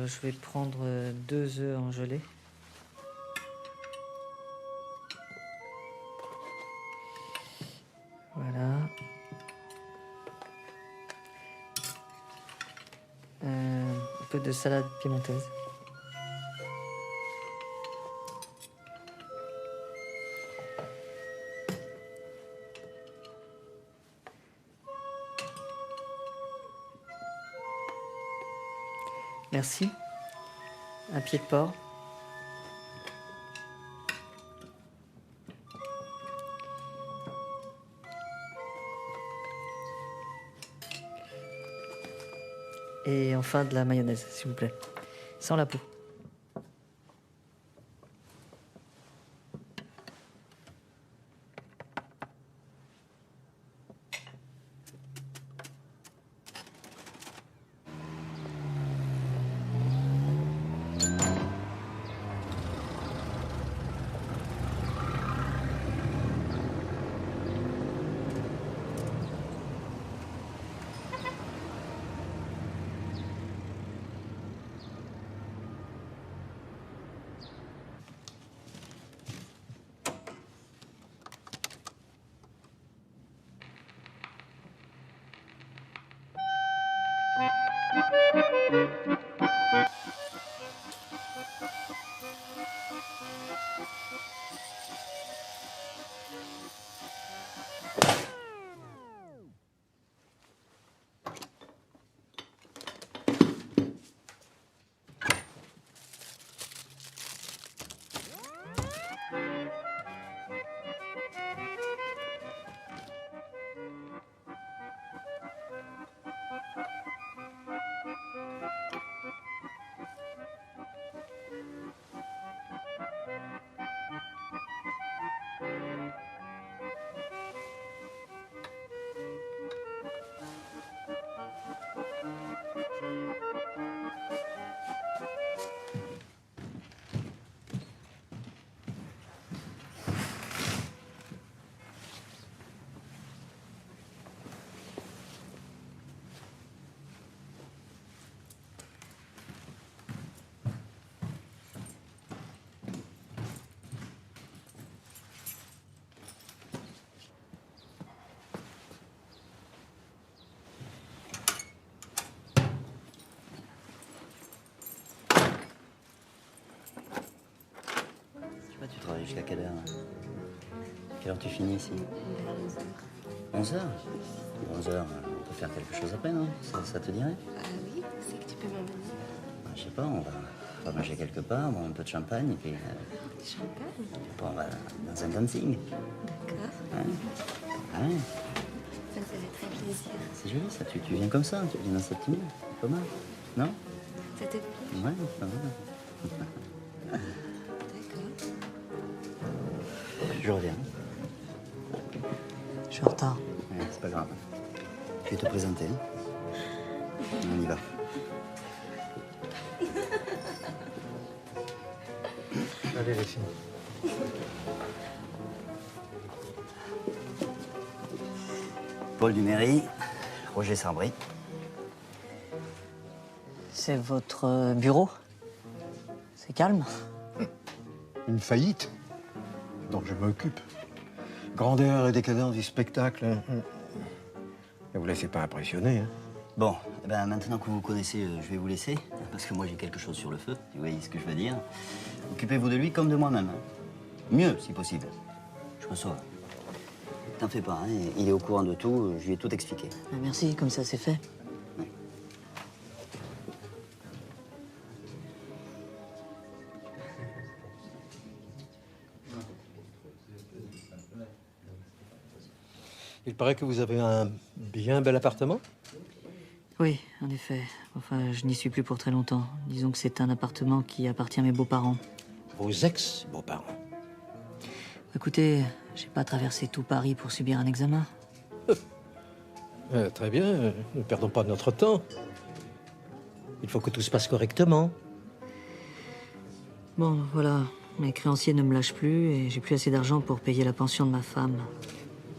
je vais prendre 2 œufs en gelée. Voilà. Un peu de salade piémontaise. Merci. Un pied de porc. Et enfin de la mayonnaise, s'il vous plaît. Sans la peau. Tu travailles jusqu'à quelle heure? Quelle heure tu finis ici? 11h. 11h, on peut faire quelque chose après, non? Ça te dirait? Oui, c'est que tu peux m'emmener. Je sais pas, on va manger quelque part, boire un peu de champagne, et puis... Champagne? Bon, on va dans un dancing. D'accord. Ouais. Ça me fait très plaisir. C'est joli, ça. Tu viens comme ça, tu viens dans cette tenue. C'est pas mal. Non? Ça te plaît? Ouais, pas mal. D'accord. Je reviens. Je suis en retard. Ouais, c'est pas grave. Je vais te présenter. On y va. Allez, les filles. Paul Duméry, Roger Sarbry. C'est votre bureau? C'est calme? Une faillite dont je m'occupe. Grandeur et décadence du spectacle. Ne vous laissez pas impressionner. Hein. Bon, eh ben, maintenant que vous connaissez, je vais vous laisser, parce que moi j'ai quelque chose sur le feu, si vous voyez ce que je veux dire. Occupez-vous de lui comme de moi-même. Hein. Mieux, si possible. Je me sauve. T'en fais pas, hein, il est au courant de tout, je lui ai tout expliqué. Merci, comme ça c'est fait. Ouais. Il paraît que vous avez un bien bel appartement. Oui, en effet. Enfin, je n'y suis plus pour très longtemps. Disons que c'est un appartement qui appartient à mes beaux-parents. Vos ex-beaux-parents. Écoutez, j'ai pas traversé tout Paris pour subir un examen. Très bien, ne perdons pas notre temps. Il faut que tout se passe correctement. Bon, voilà. Mes créanciers ne me lâchent plus et j'ai plus assez d'argent pour payer la pension de ma femme.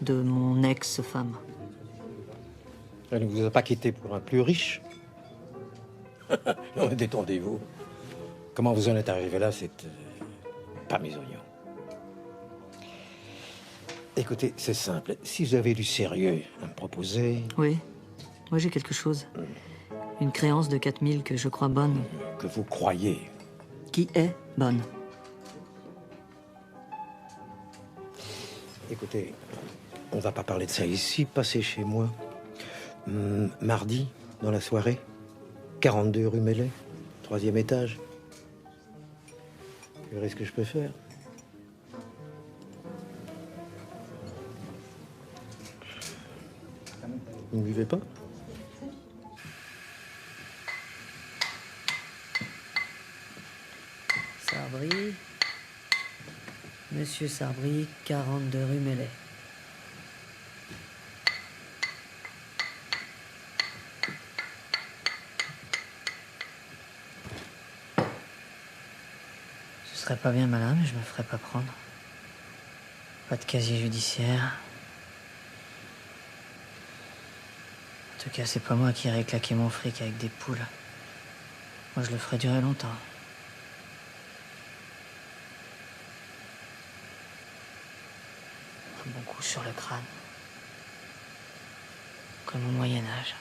De mon ex-femme. Elle ne vous a pas quitté pour un plus riche. Non, mais détendez-vous. Comment vous en êtes arrivé là, c'est pas mes oignons. Écoutez, c'est simple. Si vous avez du sérieux à me proposer, Oui, moi j'ai quelque chose. Une créance de 4000 que je crois bonne. que vous croyez, Qui est bonne. écoutez, on va pas parler de ça ici. Passez chez moi. Mardi, dans la soirée, 42 rue Mellet, 3e étage. Vous verrez ce que je peux faire. Vous ne buvez pas? Sarbry. Monsieur Sarbry, 42 rue Mellet. Ce serait pas bien malin, mais je me ferais pas prendre. Pas de casier judiciaire. En tout cas, c'est pas moi qui irai claquer mon fric avec des poules. Moi, je le ferai durer longtemps. Un bon coup sur le crâne. Comme au Moyen-Âge.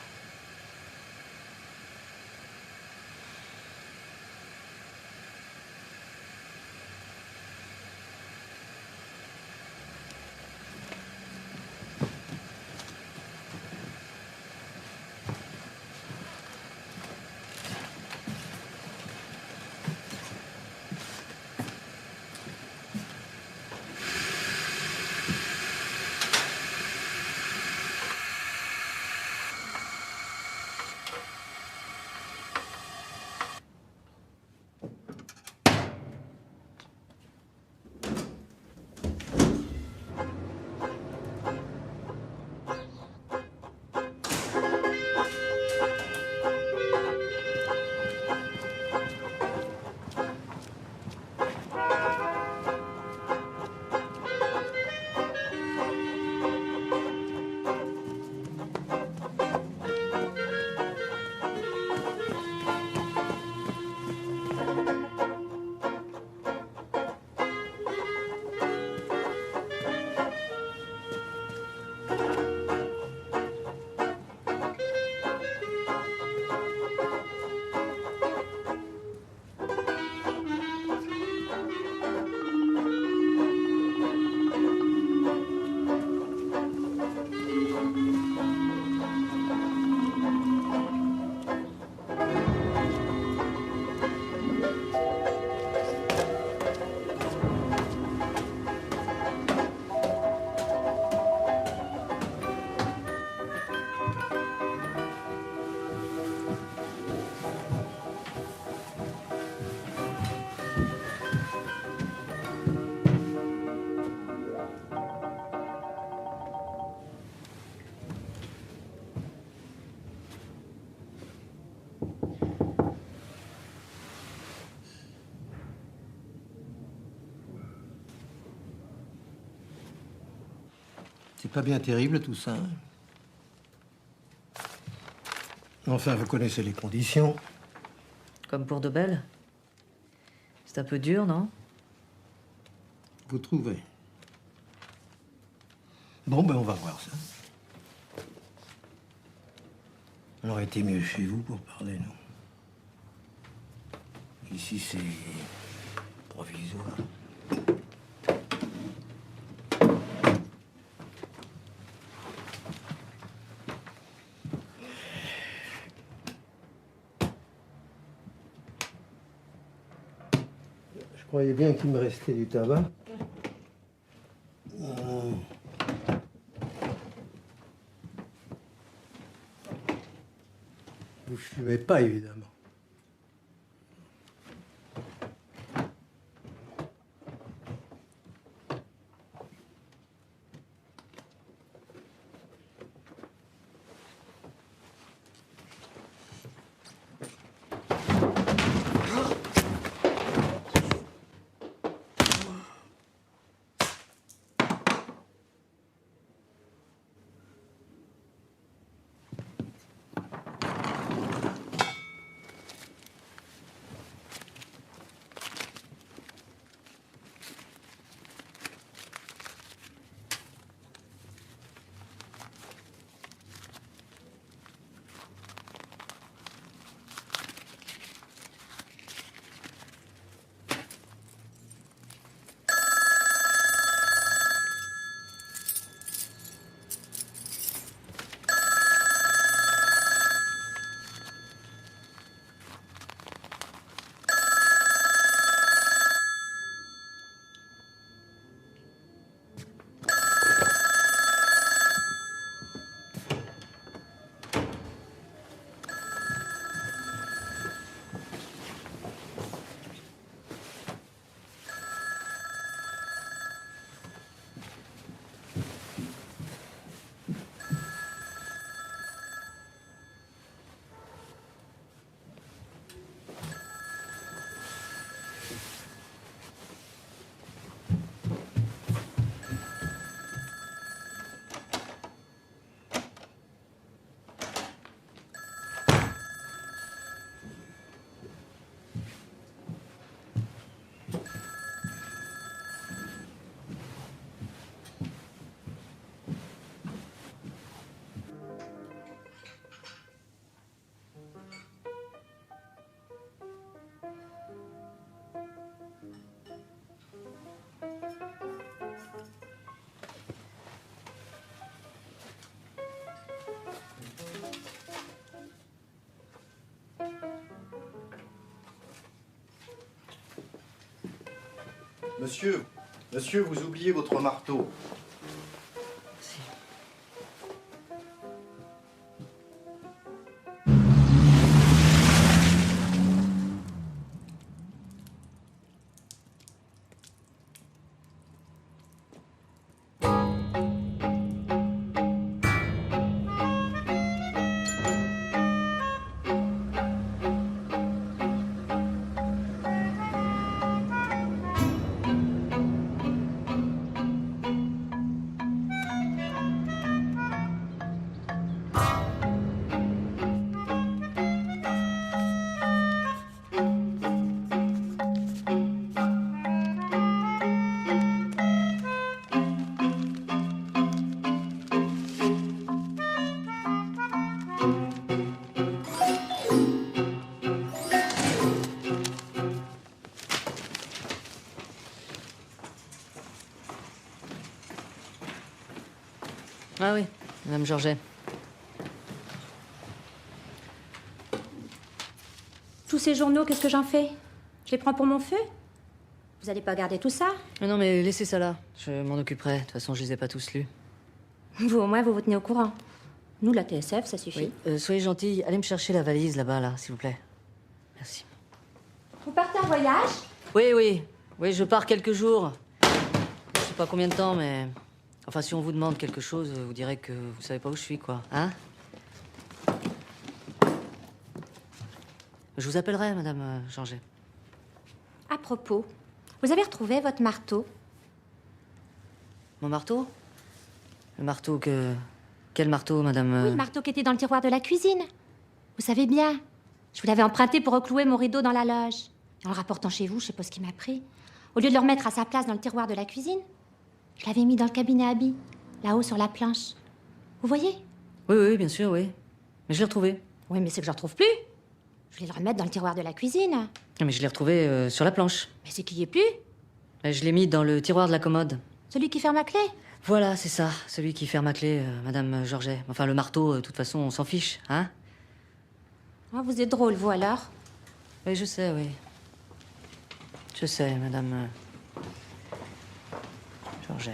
C'est pas bien terrible tout ça, hein? Enfin, vous connaissez les conditions. Comme pour de belles. C'est un peu dur, non? Vous trouvez? Bon, ben on va voir ça. On aurait été mieux chez vous pour parler, non? Ici, c'est provisoire. Je croyais bien qu'il me restait du tabac. Vous fumez pas, évidemment. Monsieur, vous oubliez votre marteau. Merci. Ah oui, Madame Georget. Tous ces journaux, qu'est-ce que j'en fais? Je les prends pour mon feu? Vous allez pas garder tout ça? Non, mais laissez ça là. Je m'en occuperai. De toute façon, je les ai pas tous lus. Vous, au moins, vous vous tenez au courant. Nous, la TSF, ça suffit. Oui. Soyez gentille, allez me chercher la valise là-bas, là, s'il vous plaît. Merci. Vous partez en voyage? Oui, oui. Oui, je pars quelques jours. Je sais pas combien de temps, mais... Enfin, si on vous demande quelque chose, vous direz que vous savez pas où je suis, quoi. Hein? Je vous appellerai, Madame Georget. À propos, vous avez retrouvé votre marteau? Mon marteau? Le marteau que... Quel marteau, Madame... Oui, le marteau qui était dans le tiroir de la cuisine. Vous savez bien, je vous l'avais emprunté pour reclouer mon rideau dans la loge. Et en le rapportant chez vous, je sais pas ce qui m'a pris. Au lieu de le remettre à sa place dans le tiroir de la cuisine, je l'avais mis dans le cabinet à habits, là-haut sur la planche. Vous voyez? Oui, oui, bien sûr, oui. Mais je l'ai retrouvé. Oui, mais c'est que je le retrouve plus. Je voulais le remettre dans le tiroir de la cuisine. Non, mais je l'ai retrouvé sur la planche. Mais c'est qu'il y est plus. Je l'ai mis dans le tiroir de la commode. Celui qui ferme à clé. Voilà, c'est ça. Celui qui ferme à clé, Madame Georget. Enfin, le marteau, de toute façon, on s'en fiche, hein? Oh, vous êtes drôle, vous, alors. Oui, je sais, oui. Je sais, Madame Georget.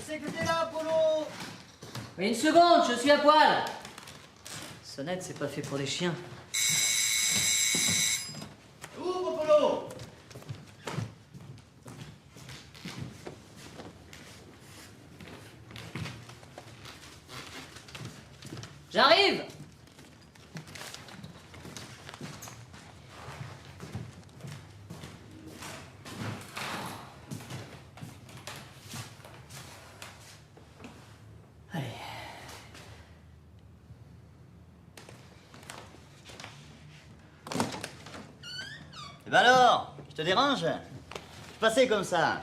C'est que t'es là, Polo! Mais une seconde, je suis à poil. Sonnette, c'est pas fait pour des chiens. Ouvre, Polo! J'arrive! Allez. Eh ben alors, je te dérange? Passez comme ça.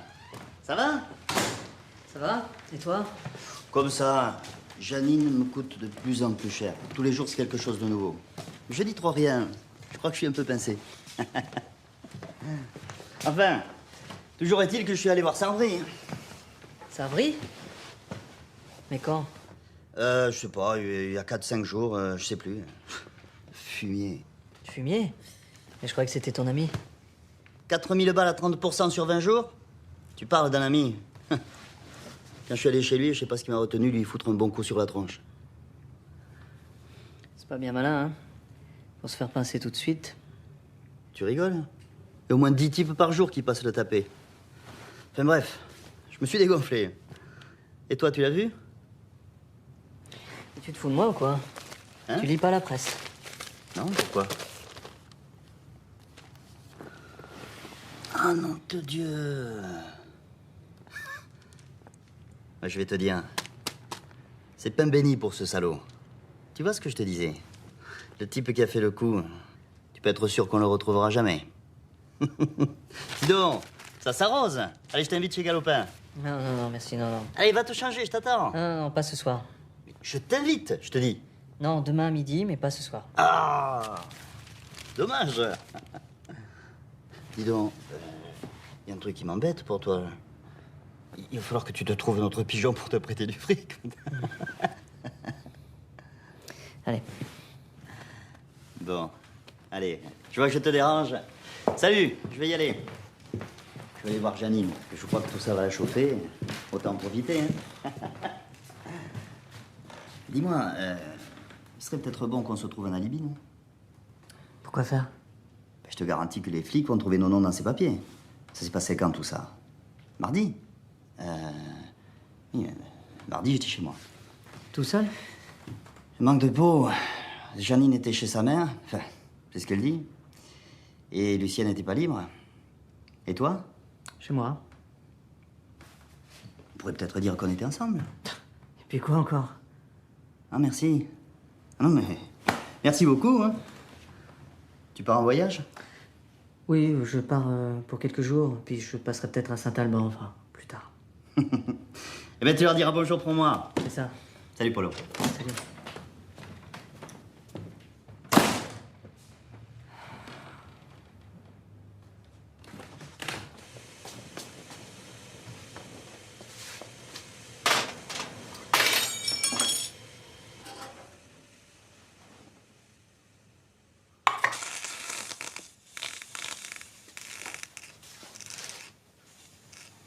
Ça va? Ça va? Et toi? Comme ça. Janine me coûte de plus en plus cher. Tous les jours, c'est quelque chose de nouveau. Je dis trop rien. Je crois que je suis un peu pincé. Enfin, toujours est-il que je suis allé voir Sandrine. Savry? Mais quand? Je sais pas, il y a 4-5 jours, je sais plus. Fumier. Fumier? Mais je croyais que c'était ton ami. 4000 balles à 30% sur 20 jours? Tu parles d'un ami. Quand je suis allé chez lui, je sais pas ce qui m'a retenu, lui foutre un bon coup sur la tronche. C'est pas bien malin, hein? Pour se faire pincer tout de suite. Tu rigoles? Il y a au moins 10 types par jour qui passent le taper. Enfin bref, je me suis dégonflé. Et toi, tu l'as vu? Et tu te fous de moi ou quoi? Hein? Tu lis pas la presse. Non, pourquoi? Ah nom de Dieu! Bah, je vais te dire, c'est pain béni pour ce salaud. Tu vois ce que je te disais? Le type qui a fait le coup, tu peux être sûr qu'on le retrouvera jamais. Dis donc, ça s'arrose. Allez, je t'invite chez Galopin. Non, non, non, merci, non, non. Allez, va te changer, je t'attends. Non, non, pas ce soir. Je t'invite, je te dis. Non, demain à midi, mais pas ce soir. Ah! Dommage. Dis donc, il y a un truc qui m'embête pour toi. Il va falloir que tu te trouves un autre pigeon pour te prêter du fric. Allez. Bon, allez, tu vois que je te dérange. Salut, je vais y aller. Je vais aller voir Janine, parce que je crois que tout ça va la chauffer. Autant en profiter, hein. Dis-moi, il serait peut-être bon qu'on se trouve un alibi, non? Pourquoi faire? Je te garantis que les flics vont trouver nos noms dans ces papiers. Ça s'est passé quand, tout ça? Mardi? Oui, mardi, j'étais chez moi. Tout seul? Manque de peau. Janine était chez sa mère. Enfin, c'est ce qu'elle dit. Et Lucienne n'était pas libre. Et toi? Chez moi. On pourrait peut-être dire qu'on était ensemble. Et puis quoi encore? Ah, merci. Ah non, mais... Merci beaucoup, hein. Tu pars en voyage? Oui, je pars pour quelques jours, puis je passerai peut-être à Saint-Alban, enfin, plus tard. Eh bien, tu leur diras bonjour pour moi. C'est ça. Salut, Polo. Salut.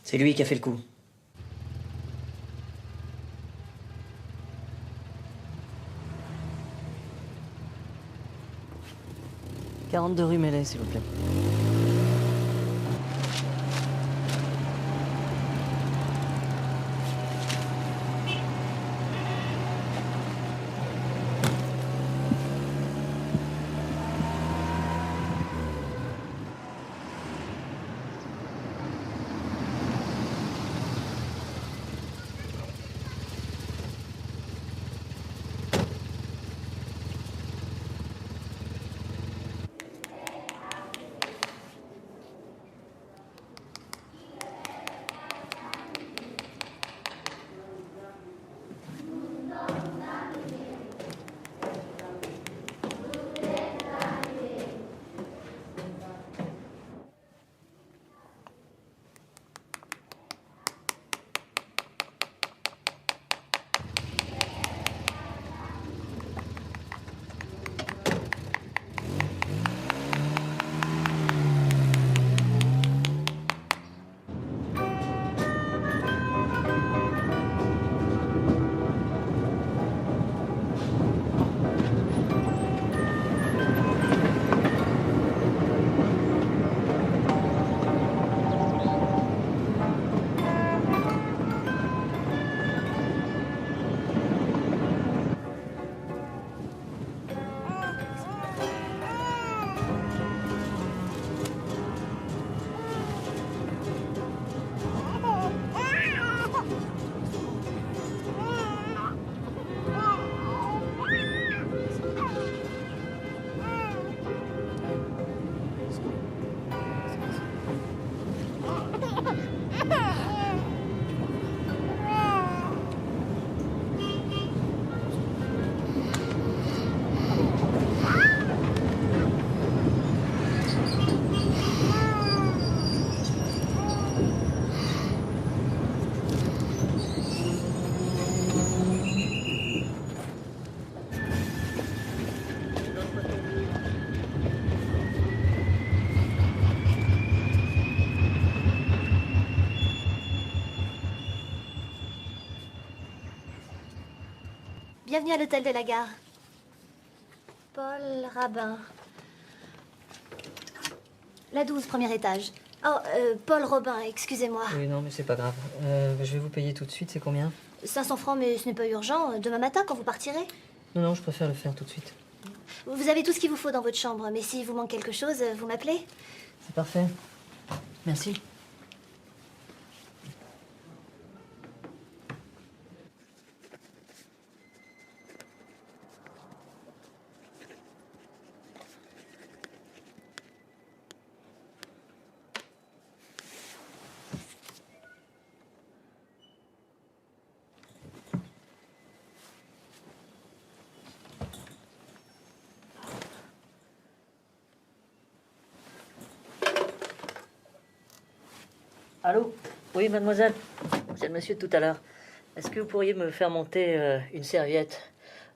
C'est lui qui a fait le coup. « 42 rue Mellet, s'il vous plaît. » Bienvenue à l'hôtel de la gare. Paul Rabin. La 12, premier étage. Oh, Paul Robin, excusez-moi. Oui, non, mais c'est pas grave. Je vais vous payer tout de suite, c'est combien? 500 francs, mais ce n'est pas urgent. Demain matin, quand vous partirez. Non, non, je préfère le faire tout de suite. Vous avez tout ce qu'il vous faut dans votre chambre, mais s'il vous manque quelque chose, vous m'appelez. C'est parfait. Merci. Allô? Oui, mademoiselle. C'est le monsieur de tout à l'heure. Est-ce que vous pourriez me faire monter une serviette?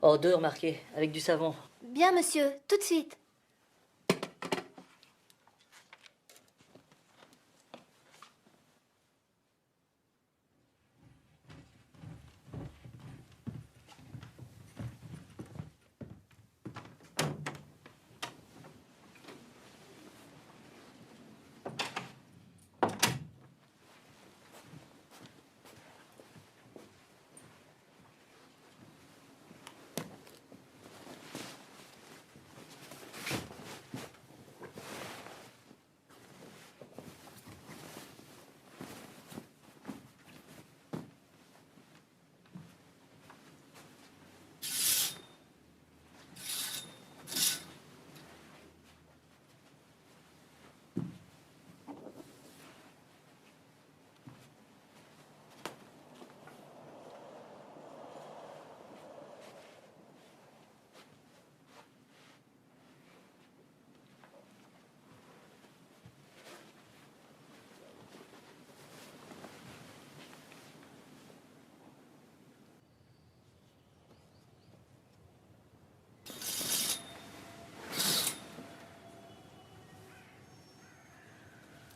Oh, 2, remarquez, avec du savon. Bien, monsieur, tout de suite.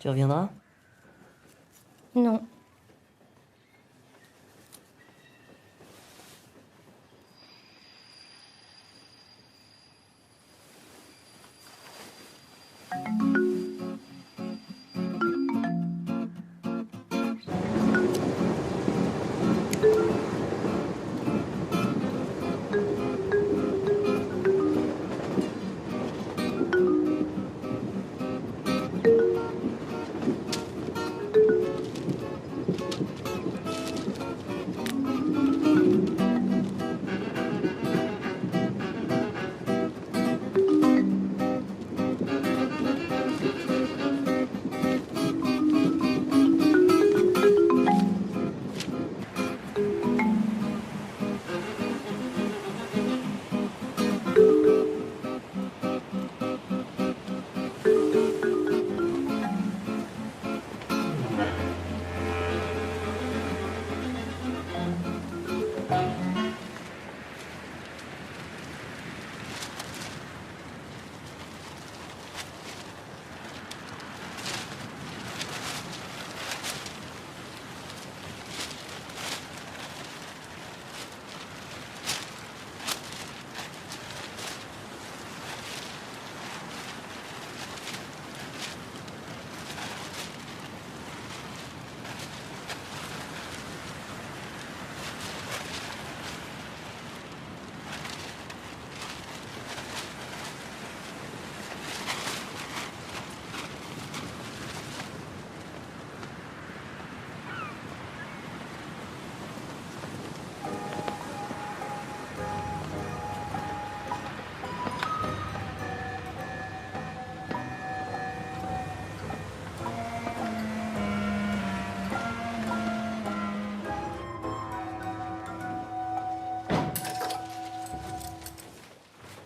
Tu reviendras? Non.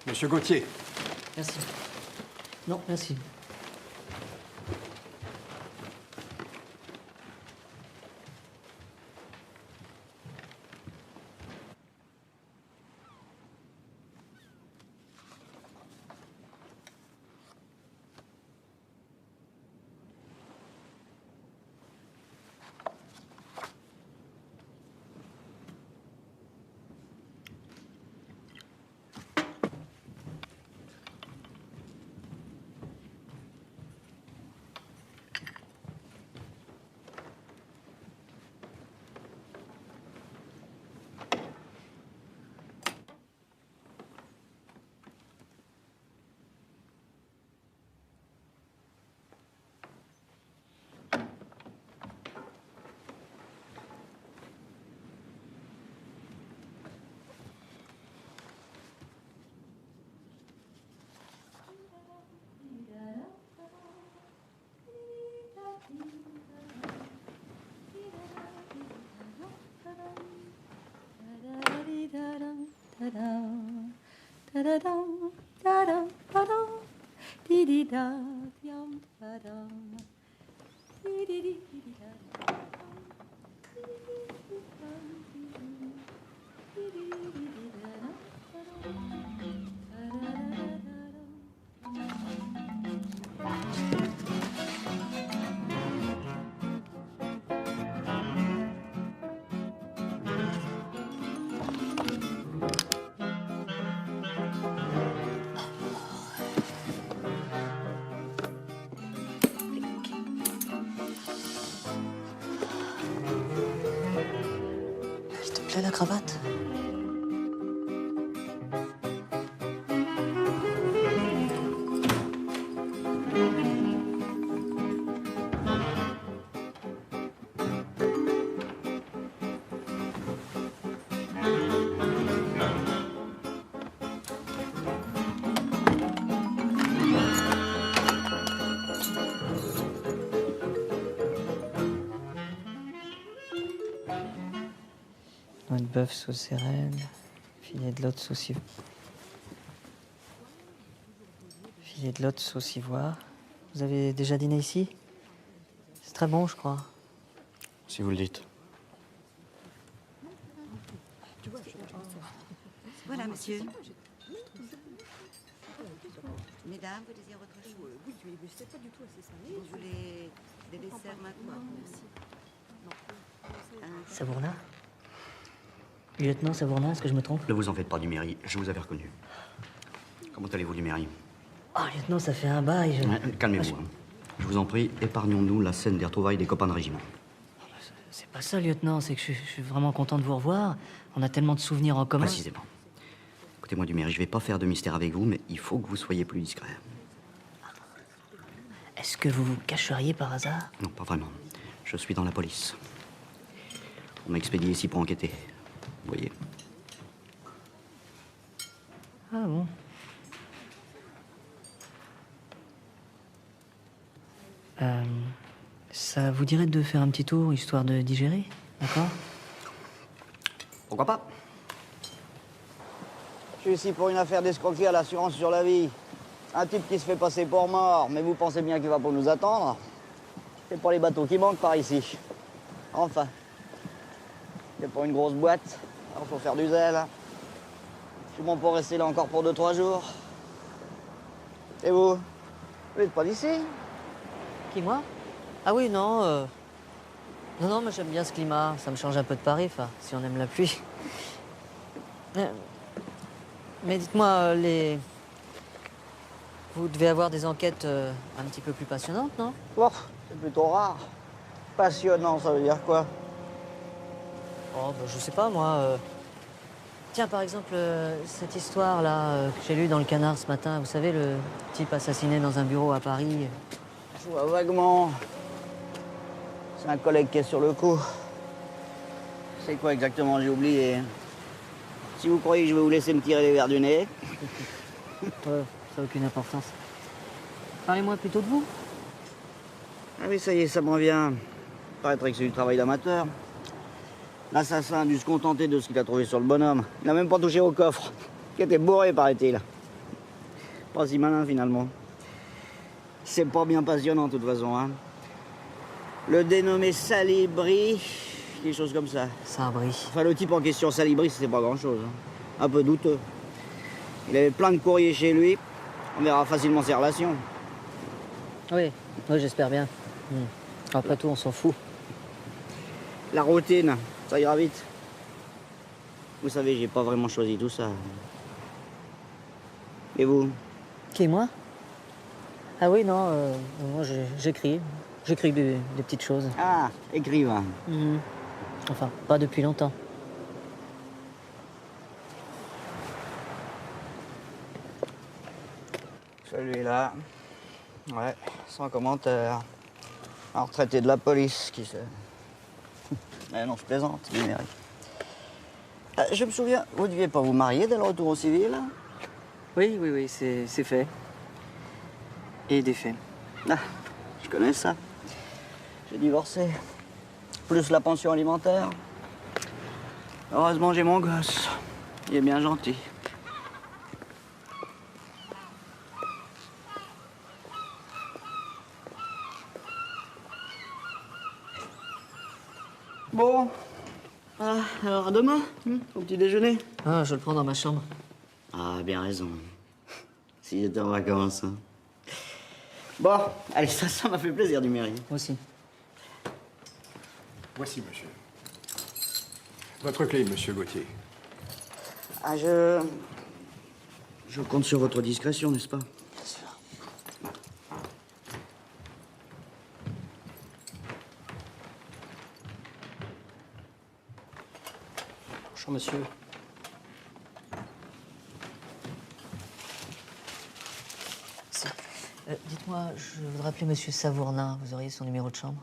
Monsieur Gauthier. Merci. Non, merci. S'il te plaît, la cravate. Noix de bœuf sauce sérène, filet de l'autre sauce ivoire. Filet de l'autre sauce ivoire. Vous avez déjà dîné ici? C'est très bon, je crois. Si vous le dites. Voilà, monsieur. Mesdames, vous désirez autre chose? Oui, mais c'est pas du tout assez salé. Vous voulez des desserts maintenant? Savourna? Lieutenant Savourna, est-ce que je me trompe? Ne vous en faites pas, Duméry, je vous avais reconnu. Comment allez-vous, Duméry? Oh, lieutenant, ça fait un bail. Calmez-vous. Hein. Je vous en prie, épargnons-nous la scène des retrouvailles des copains de régiment. C'est pas ça, lieutenant, c'est que je suis vraiment content de vous revoir. On a tellement de souvenirs en commun. Précisément. Écoutez-moi, Duméry, je vais pas faire de mystère avec vous, mais il faut que vous soyez plus discret. Est-ce que vous vous cacheriez par hasard? Non, pas vraiment. Je suis dans la police. On m'a expédié ici pour enquêter. Vous voyez. Ah bon? Ça vous dirait de faire un petit tour, histoire de digérer, d'accord? Pourquoi pas? Je suis ici pour une affaire d'escroquerie à l'assurance sur la vie. Un type qui se fait passer pour mort, mais vous pensez bien qu'il va pour nous attendre? C'est pour les bateaux qui manquent par ici. Enfin. C'est pour une grosse boîte. Alors faut faire du zèle. Je suis bon pour rester là encore pour 2-3 jours. Et vous? Vous n'êtes pas d'ici? Qui, moi? Ah oui, non. Non, mais j'aime bien ce climat. Ça me change un peu de Paris, enfin, si on aime la pluie. Mais dites-moi, vous devez avoir des enquêtes un petit peu plus passionnantes, non? Oh, c'est plutôt rare. Passionnant, ça veut dire quoi? Oh, bah, je sais pas, moi. Tiens, par exemple, cette histoire-là que j'ai lue dans le Canard ce matin, vous savez, le type assassiné dans un bureau à Paris. Je vois vaguement. C'est un collègue qui est sur le coup. C'est quoi exactement? J'ai oublié. Si vous croyez que je vais vous laisser me tirer les verres du nez. Ça n'a aucune importance. Parlez-moi plutôt de vous. Ah oui, ça y est, ça me revient. Il paraîtrait que c'est du travail d'amateur. L'assassin a dû se contenter de ce qu'il a trouvé sur le bonhomme. Il n'a même pas touché au coffre, qui était bourré, paraît-il. Pas si malin, finalement. C'est pas bien passionnant, de toute façon, hein. Le dénommé Salibri, quelque chose comme ça. Sabri. Enfin, le type en question, Salibri, c'était pas grand-chose. Hein. Un peu douteux. Il avait plein de courriers chez lui. On verra facilement ses relations. Oui, j'espère bien. Après tout, on s'en fout. La routine, ça ira vite. Vous savez, j'ai pas vraiment choisi tout ça. Et vous? Qui, moi? Ah oui, non, moi j'écris. J'écris des petites choses. Ah, écrivain. Enfin, pas depuis longtemps. Celui-là, ouais, sans commentaire. Un retraité de la police, qui sait. Mais non, je plaisante, numérique. Je me souviens, vous deviez pas vous marier dès le retour au civil? Oui, c'est fait. Et défait. Ah, je connais ça. J'ai divorcé. Plus la pension alimentaire. Heureusement, j'ai mon gosse. Il est bien gentil. Bon. Ah, alors à demain, au petit déjeuner. Ah, je le prends dans ma chambre. Ah, bien raison. Si j'étais en vacances. Hein. Bon, allez, ça m'a fait plaisir du mairie. Moi aussi. Voici, monsieur. Votre clé, monsieur Gauthier. Ah, je compte sur votre discrétion, n'est-ce pas? Bien sûr. Bonjour, monsieur. Dites-moi, je voudrais appeler Monsieur Savournin. Vous auriez son numéro de chambre?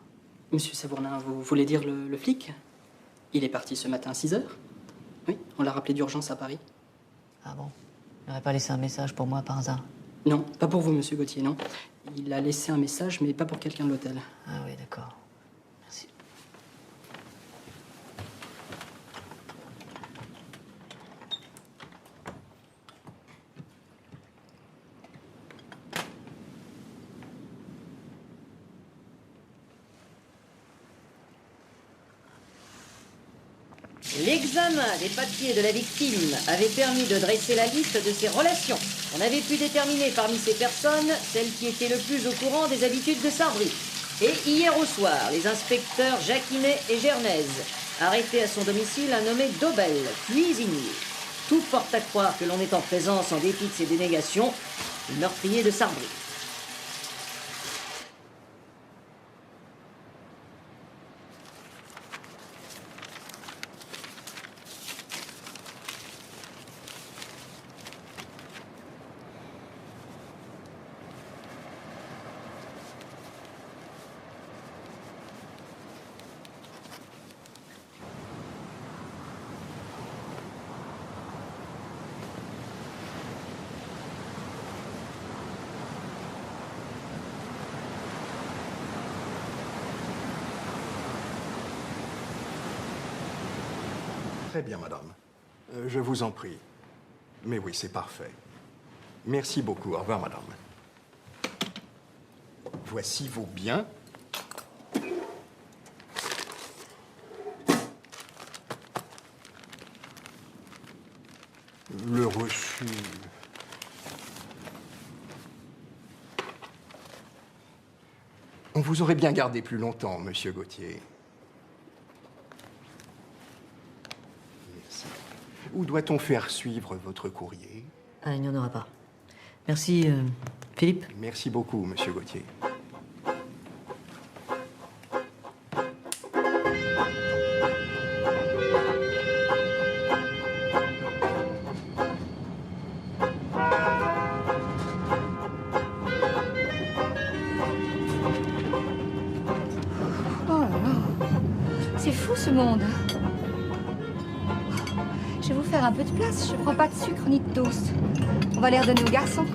Monsieur Savournin, vous voulez dire le flic? Il est parti ce matin à 6 heures. Oui, on l'a rappelé d'urgence à Paris. Ah bon? Il n'aurait pas laissé un message pour moi par hasard? Non, pas pour vous, monsieur Gauthier, non. Il a laissé un message, mais pas pour quelqu'un de l'hôtel. Ah oui, d'accord. Merci. L'examen des papiers de la victime avait permis de dresser la liste de ses relations. On avait pu déterminer parmi ces personnes celle qui était le plus au courant des habitudes de Sarbry. Et hier au soir, les inspecteurs Jacquinet et Gernaise arrêtaient à son domicile un nommé Dobel, cuisinier. Tout porte à croire que l'on est en présence, en dépit de ses dénégations, du meurtrier de Sarbry. Très bien, madame. Je vous en prie. Mais oui, c'est parfait. Merci beaucoup. Au revoir, madame. Voici vos biens. Le reçu. On vous aurait bien gardé plus longtemps, monsieur Gauthier. Merci. Où doit-on faire suivre votre courrier? Ah, il n'y en aura pas. Merci, Philippe. Merci beaucoup, monsieur Gauthier. C'est fou ce monde. Je vais vous faire un peu de place. Je prends pas de sucre ni de toast. On va les redonner aux garçons.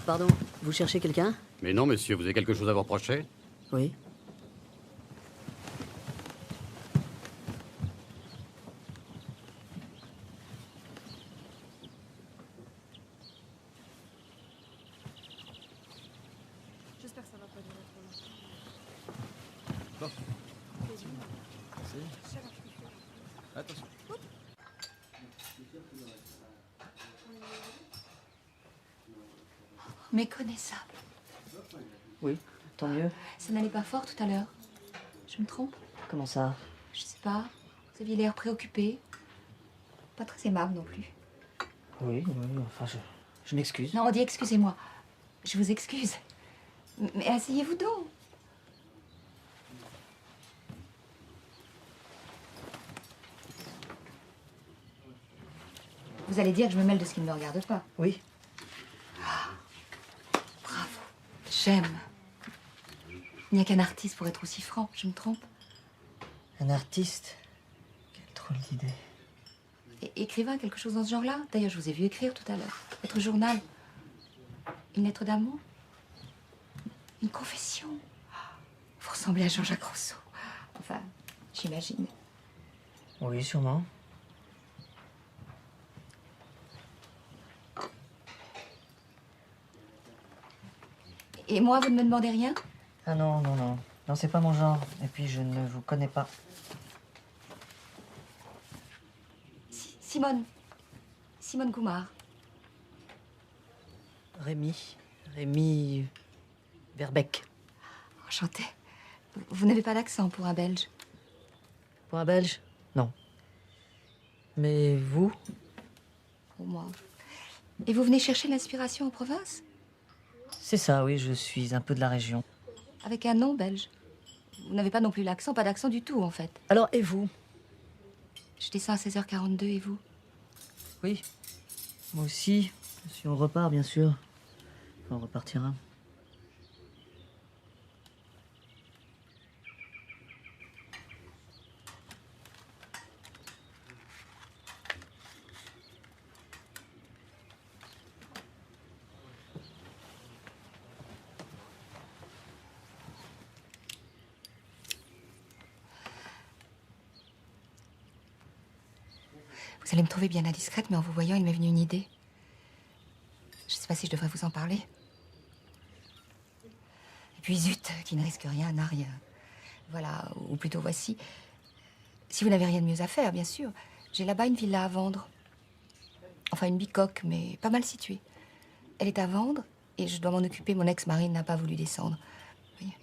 Pardon, vous cherchez quelqu'un? Mais non, monsieur, vous avez quelque chose à vous reprocher? Oui. J'espère que ça va pas durer trop longtemps. Attention. Méconnaissable. Oui, tant mieux. Ça n'allait pas fort tout à l'heure. Je me trompe? Comment ça? Je sais pas. Vous aviez l'air préoccupé. Pas très aimable non plus. Oui, enfin, je m'excuse. Non, on dit excusez-moi. Je vous excuse. Mais asseyez-vous donc. Vous allez dire que je me mêle de ce qui ne me regarde pas. Oui. Bravo. J'aime. Il n'y a qu'un artiste pour être aussi franc. Je me trompe? Un artiste? Quelle drôle d'idée. Écrivain, quelque chose dans ce genre-là? D'ailleurs, je vous ai vu écrire tout à l'heure. Votre journal. Une lettre d'amour? Une confession? Vous ressemblez à Jean-Jacques Rousseau. Enfin, j'imagine. Oui, sûrement. Et moi, vous ne me demandez rien? Ah non, non, non. Non, c'est pas mon genre. Et puis, je ne vous connais pas. Simone. Simone Goumard. Rémi Verbeck. Enchantée. Vous n'avez pas d'accent pour un Belge? Pour un Belge? Non. Mais vous? Pour moi. Et vous venez chercher l'inspiration en province? C'est ça, oui, je suis un peu de la région. Avec un nom belge. Vous n'avez pas non plus l'accent, pas d'accent du tout, en fait. Alors, et vous? Je descends à 16h42, et vous? Oui. Moi aussi. Si on repart, bien sûr. On repartira. Vous allez me trouver bien indiscrète, mais en vous voyant, il m'est venu une idée. Je sais pas si je devrais vous en parler. Et puis zut, qui ne risque rien n'a rien. Voilà, ou plutôt voici. Si vous n'avez rien de mieux à faire, bien sûr. J'ai là-bas une villa à vendre. Enfin, une bicoque, mais pas mal située. Elle est à vendre et je dois m'en occuper. Mon ex-mari n'a pas voulu descendre. Vous voyez.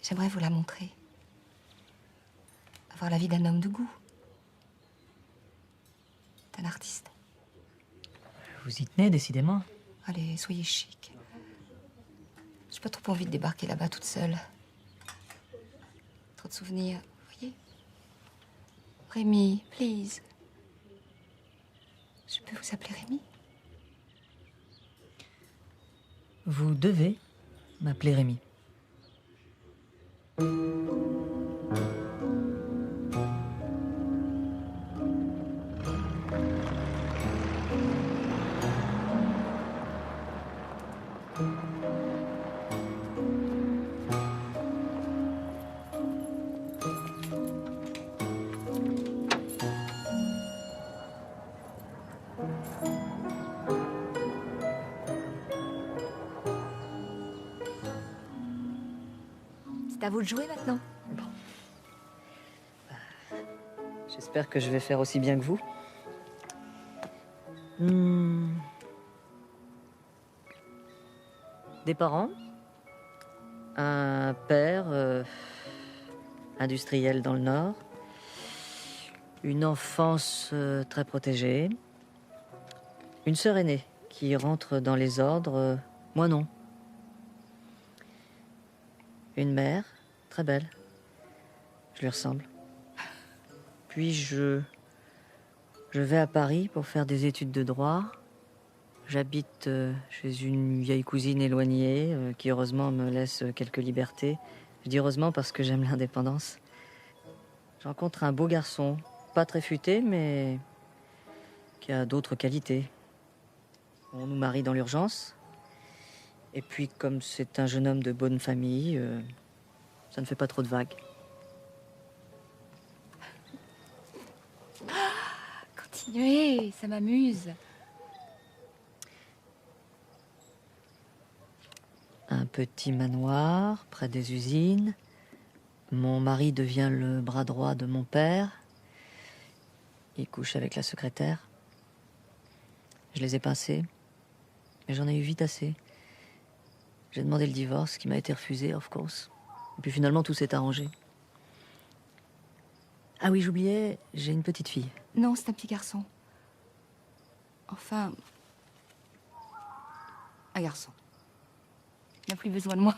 J'aimerais vous la montrer. Avoir la vie d'un homme de goût. D'un artiste. Vous y tenez, décidément. Allez, soyez chic. J'ai pas trop envie de débarquer là-bas toute seule. Trop de souvenirs, vous voyez. Rémi, please. Je peux vous appeler Rémi? Vous devez m'appeler Rémi. C'est à vous de jouer maintenant. J'espère que je vais faire aussi bien que vous. Des parents. Un père industriel dans le Nord. Une enfance très protégée. Une sœur aînée qui rentre dans les ordres. Moi non. Une mère, très belle. Je lui ressemble. Puis je vais à Paris pour faire des études de droit. J'habite chez une vieille cousine éloignée qui heureusement me laisse quelques libertés. Je dis heureusement parce que j'aime l'indépendance. Je rencontre un beau garçon, pas très futé, mais qui a d'autres qualités. On nous marie dans l'urgence. Et puis, comme c'est un jeune homme de bonne famille, ça ne fait pas trop de vagues. Continuez, ça m'amuse. Un petit manoir près des usines, Mon mari devient le bras droit de mon père. Il couche avec la secrétaire. Je les ai pincés, mais j'en ai eu vite assez. J'ai demandé le divorce, qui m'a été refusé, of course. Et puis finalement, tout s'est arrangé. Ah oui, j'oubliais, j'ai une petite fille. Non, c'est un petit garçon. Enfin, un garçon. Il n'a plus besoin de moi.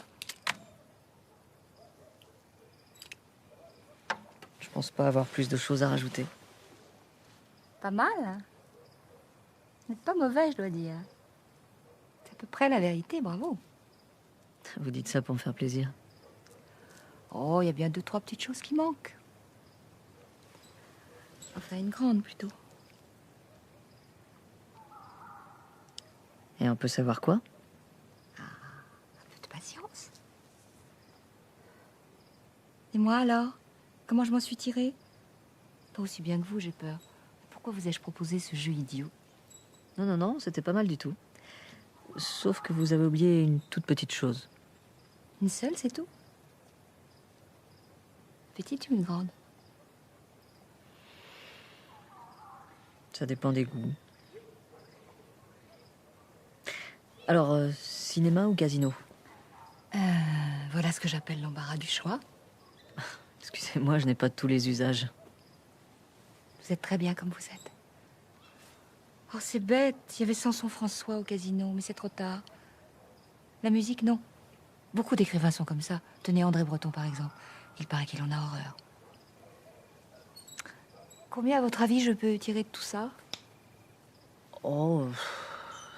Je pense pas avoir plus de choses à rajouter. Pas mal, hein? Vous n'êtes pas mauvais, je dois dire. C'est à peu près la vérité, bravo. Vous dites ça pour me faire plaisir. Oh, il y a bien 2, 3 petites choses qui manquent. Enfin, une grande, plutôt. Et on peut savoir quoi? Un peu de patience. Et moi, alors? Comment je m'en suis tirée? Pas aussi bien que vous, j'ai peur. Pourquoi vous ai-je proposé ce jeu idiot? Non, non, non, c'était pas mal du tout. Sauf que vous avez oublié une toute petite chose. Une seule, c'est tout? Petite ou une grande? Ça dépend des goûts. Alors, cinéma ou casino? Voilà ce que j'appelle l'embarras du choix. Excusez-moi, je n'ai pas tous les usages. Vous êtes très bien comme vous êtes. Oh, c'est bête. Il y avait Samson François au casino, mais c'est trop tard. La musique, non. Beaucoup d'écrivains sont comme ça. Tenez André Breton, par exemple. Il paraît qu'il en a horreur. Combien, à votre avis, je peux tirer de tout ça? Oh,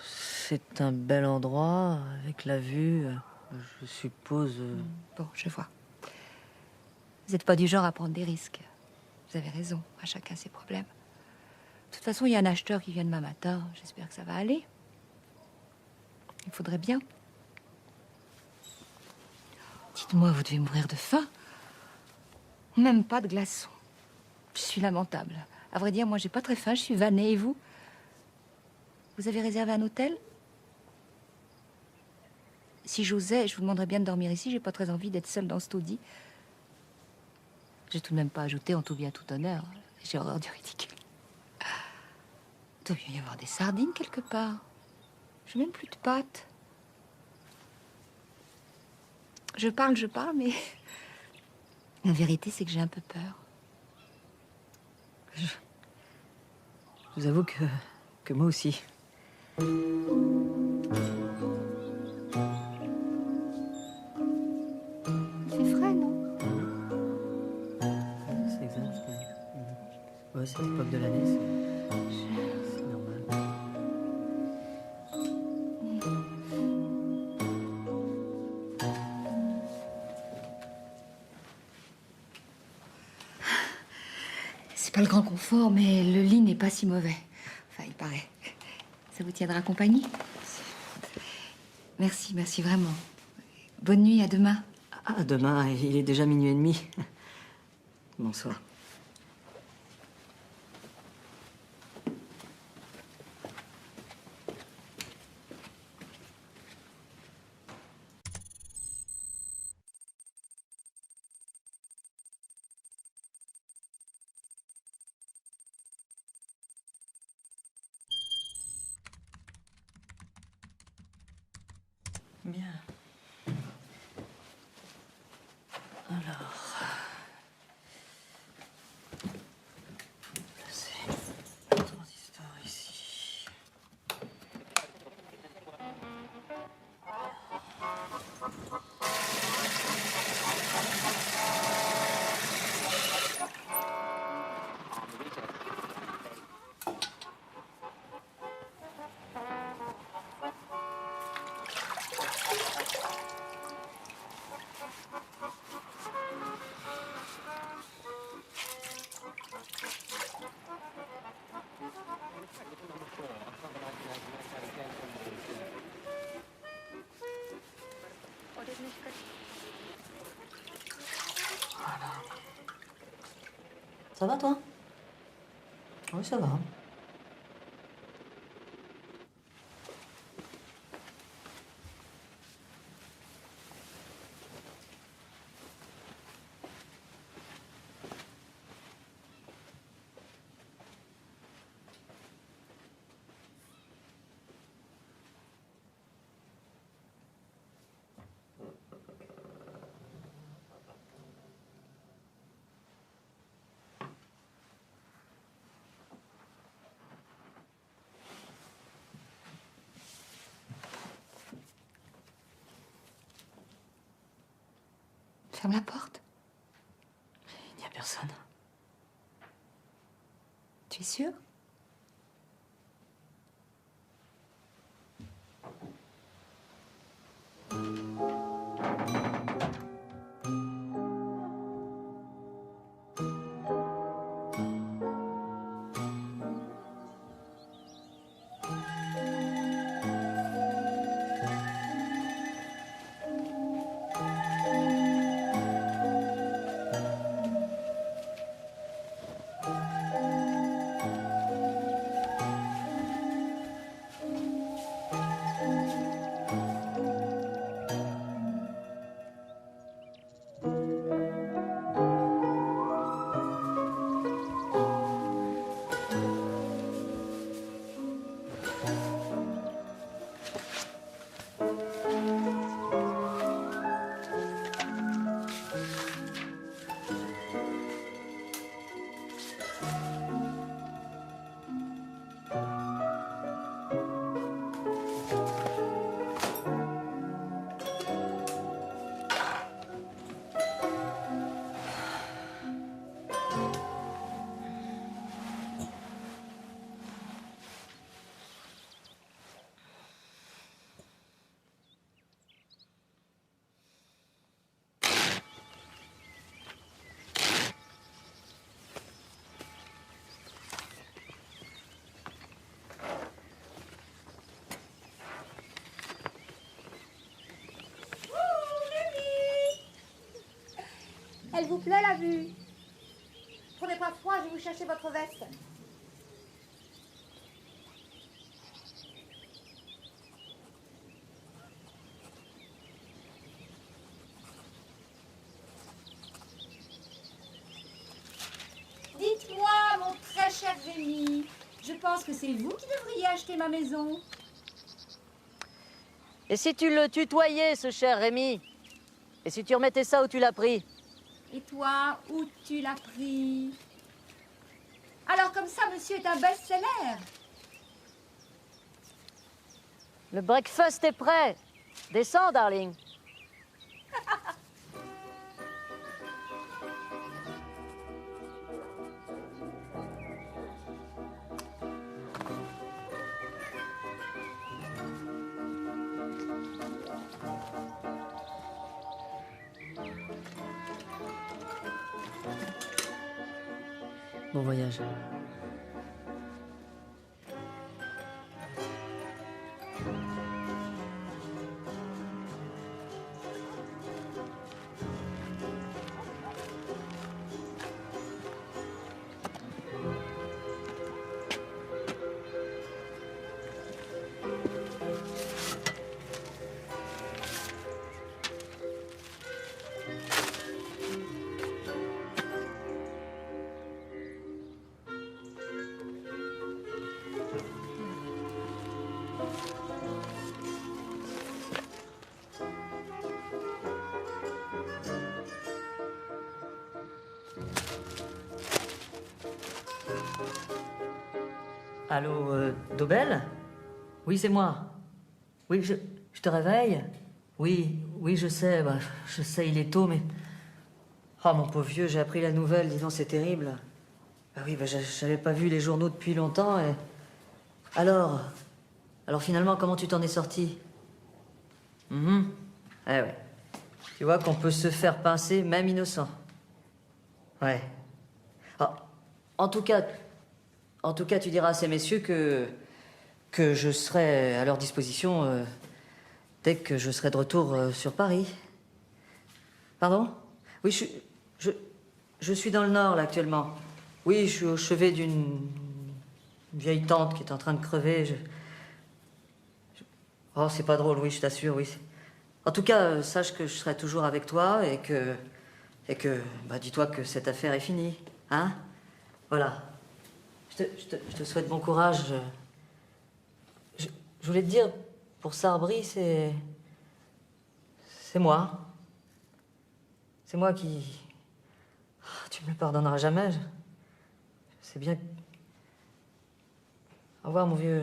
c'est un bel endroit, avec la vue, je suppose... Bon, je vois. Vous n'êtes pas du genre à prendre des risques. Vous avez raison, à chacun ses problèmes. De toute façon, il y a un acheteur qui vient demain matin. J'espère que ça va aller. Il faudrait bien. Dites-moi, vous devez mourir de faim. Même pas de glaçons. Je suis lamentable. À vrai dire, moi, j'ai pas très faim. Je suis vannée. Et vous? Vous avez réservé un hôtel? Si j'osais, je vous demanderais bien de dormir ici. J'ai pas très envie d'être seule dans ce taudis. J'ai tout de même pas ajouté en tout bien tout honneur. J'ai horreur du ridicule. Il doit bien y avoir des sardines quelque part. J'ai même plus de pâtes. Je parle, mais... La vérité, c'est que j'ai un peu peur. Je vous avoue que moi aussi. Il fait frais, non? C'est exact. Ouais, c'est l'époque de l'année, c'est normal. C'est pas le grand confort, mais le lit n'est pas si mauvais. Enfin, il paraît. Ça vous tiendra compagnie? Merci, merci vraiment. Bonne nuit, à demain. Ah, demain, il est déjà minuit et demi. Bonsoir. Bien. Alors... placer le transistor ici. Ça va, toi? Oui, ça va. Ferme la porte. Il n'y a personne. Tu es sûre? Elle vous plaît la vue? Prenez pas froid, je vais vous chercher votre veste. Dites-moi, mon très cher Rémi, je pense que c'est vous qui devriez acheter ma maison. Et si tu le tutoyais, ce cher Rémi? Et si tu remettais ça où tu l'as pris? Et toi, où tu l'as pris? Alors comme ça, monsieur est un best-seller. Le breakfast est prêt. Descends, darling. Bon voyage. Allô, Dobel? Oui, c'est moi. Oui, je te réveille? Oui, je sais, il est tôt, mais... Oh, mon pauvre vieux, j'ai appris la nouvelle, dis donc, c'est terrible. Ah oui, j'avais pas vu les journaux depuis longtemps, et... Alors finalement, comment tu t'en es sorti? Eh ouais. Tu vois qu'on peut se faire pincer, même innocent. Ouais. Ah, en tout cas, tu diras à ces messieurs que je serai à leur disposition dès que je serai de retour sur Paris. Pardon? Oui, je suis dans le Nord, là, actuellement. Oui, je suis au chevet d'une vieille tante qui est en train de crever. Oh, c'est pas drôle, oui, je t'assure, oui. En tout cas, sache que je serai toujours avec toi et que dis-toi que cette affaire est finie, hein? Voilà. Je te souhaite bon courage. Je voulais te dire, pour Sarbri, c'est moi. C'est moi qui... Tu me le pardonneras jamais. Je sais bien... Au revoir, mon vieux.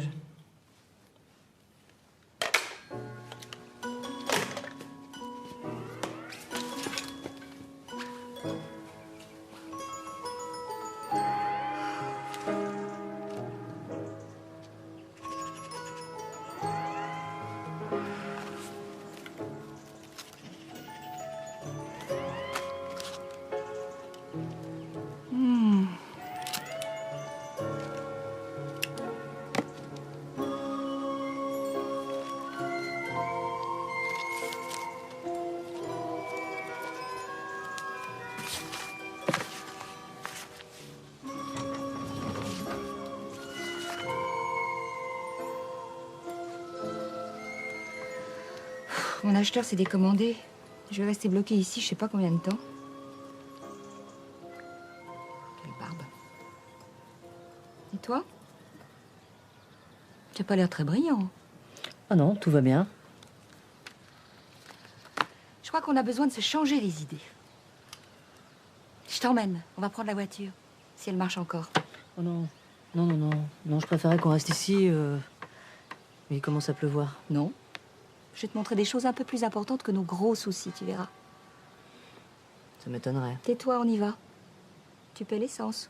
Mon acheteur s'est décommandé. Je vais rester bloquée ici, je sais pas combien de temps. Quelle barbe. Et toi? Tu n'as pas l'air très brillant. Ah non, tout va bien. Je crois qu'on a besoin de se changer les idées. Je t'emmène. On va prendre la voiture. Si elle marche encore. Oh non. Non, je préférais qu'on reste ici. Mais il commence à pleuvoir. Non. Je vais te montrer des choses un peu plus importantes que nos gros soucis, tu verras. Ça m'étonnerait. Tais-toi, on y va. Tu paies l'essence.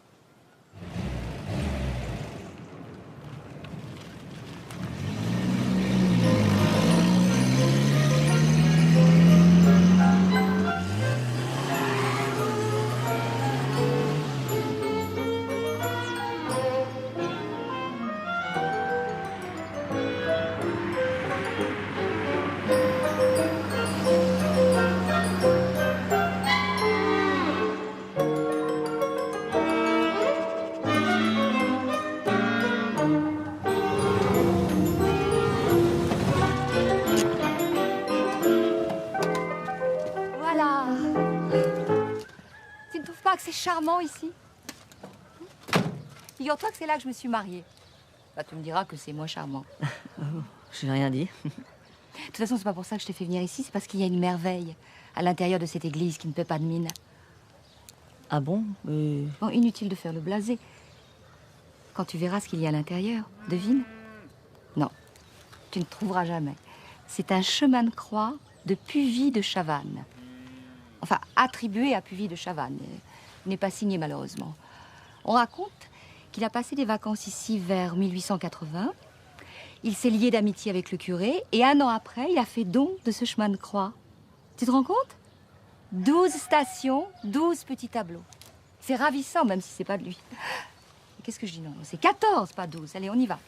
Voilà. Tu ne trouves pas que c'est charmant ici? Figure-toi que c'est là que je me suis mariée. Bah, tu me diras que c'est moins charmant. J'ai rien dit. De toute façon, c'est pas pour ça que je t'ai fait venir ici, c'est parce qu'il y a une merveille à l'intérieur de cette église qui ne paie pas de mine. Ah bon? Bon, inutile de faire le blasé. Quand tu verras ce qu'il y a à l'intérieur, devine? Non, tu ne trouveras jamais. C'est un chemin de croix de Puvis de Chavannes. Enfin, attribué à Puvis de Chavannes. Il n'est pas signé, malheureusement. On raconte qu'il a passé des vacances ici vers 1880. Il s'est lié d'amitié avec le curé et 1 an après, il a fait don de ce chemin de croix. Tu te rends compte? 12 stations, 12 petits tableaux. C'est ravissant, même si c'est pas de lui. Qu'est-ce que je dis? Non, c'est 14, pas 12. Allez, on y va.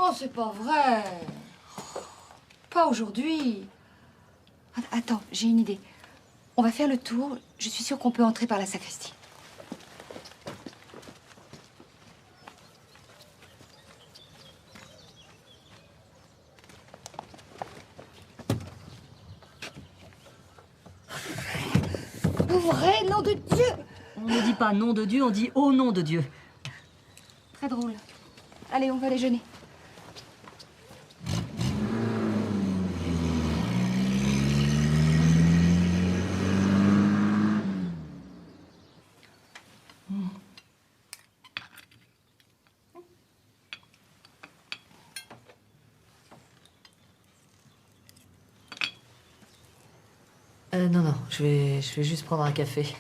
Oh, c'est pas vrai. Pas aujourd'hui. Attends, j'ai une idée. On va faire le tour. Je suis sûre qu'on peut entrer par la sacristie. Ouvrez, nom de Dieu! On ne dit pas nom de Dieu, on dit au nom de Dieu. Très drôle. Allez, on va déjeuner. Non, je vais juste prendre un café.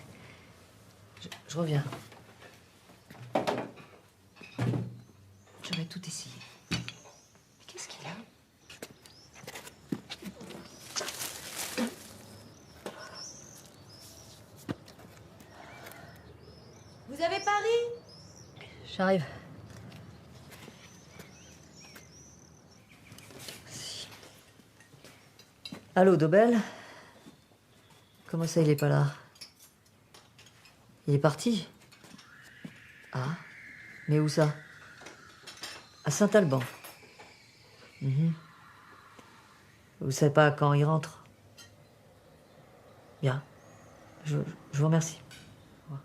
Je reviens. J'aurais tout essayé. Mais qu'est-ce qu'il a? Vous avez Paris? J'arrive. Allô, Dobel? Comment ça, il est pas là? Il est parti? Ah, mais où ça? À Saint-Alban. Vous savez pas quand il rentre? Bien. Je vous remercie. Au revoir.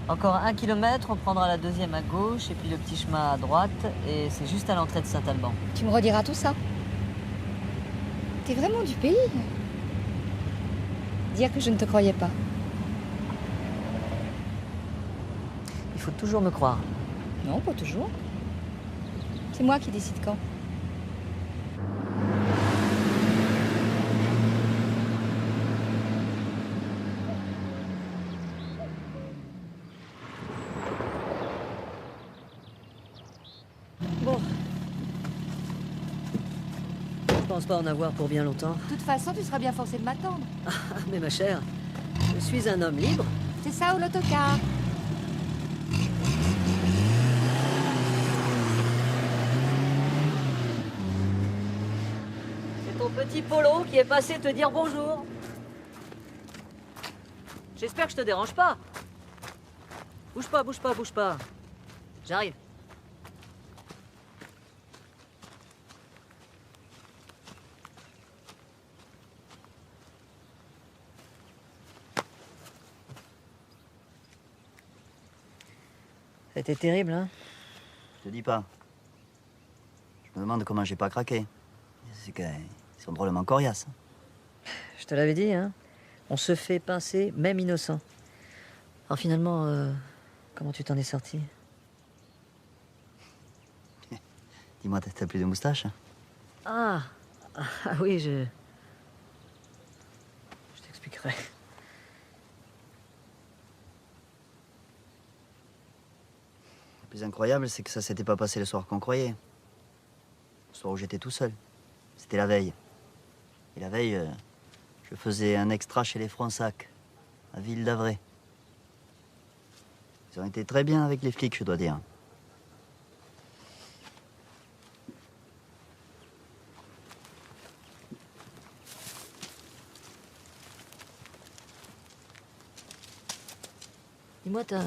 Encore 1 kilomètre, on prendra la 2e à gauche et puis le petit chemin à droite et c'est juste à l'entrée de Saint-Alban. Tu me rediras tout ça? T'es vraiment du pays? Dire que je ne te croyais pas. Il faut toujours me croire. Non, pas toujours. C'est moi qui décide quand. Bon. Je pense pas en avoir pour bien longtemps. De toute façon, tu seras bien forcée de m'attendre. Ah, mais ma chère, je suis un homme libre. C'est ça ou l'autocar? Petit Polo qui est passé te dire bonjour. J'espère que je te dérange pas. Bouge pas, bouge pas, bouge pas. J'arrive. C'était terrible, hein? Je te dis pas. Je me demande comment j'ai pas craqué. C'est qu'ils sont drôlement coriaces. Je te l'avais dit, hein? On se fait pincer, même innocent. Alors finalement, comment tu t'en es sorti? Dis-moi, t'as plus de moustache? Ah, oui, je t'expliquerai. Le plus incroyable, c'est que ça s'était pas passé le soir qu'on croyait. Le soir où j'étais tout seul. C'était la veille. Et la veille, je faisais un extra chez les Fronsac, à Ville d'Avray. Ils ont été très bien avec les flics, je dois dire. Dis-moi, t'as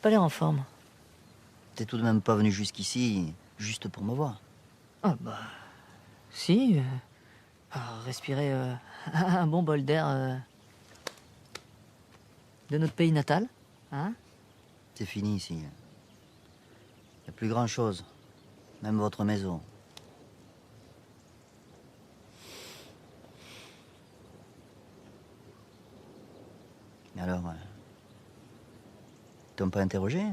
pas l'air en forme. T'es tout de même pas venu jusqu'ici juste pour me voir. Ah bah... Si. Respirer un bon bol d'air de notre pays natal. Hein? C'est fini ici. Y a plus grand chose. Même votre maison. Mais alors, ils t'ont pas interrogé?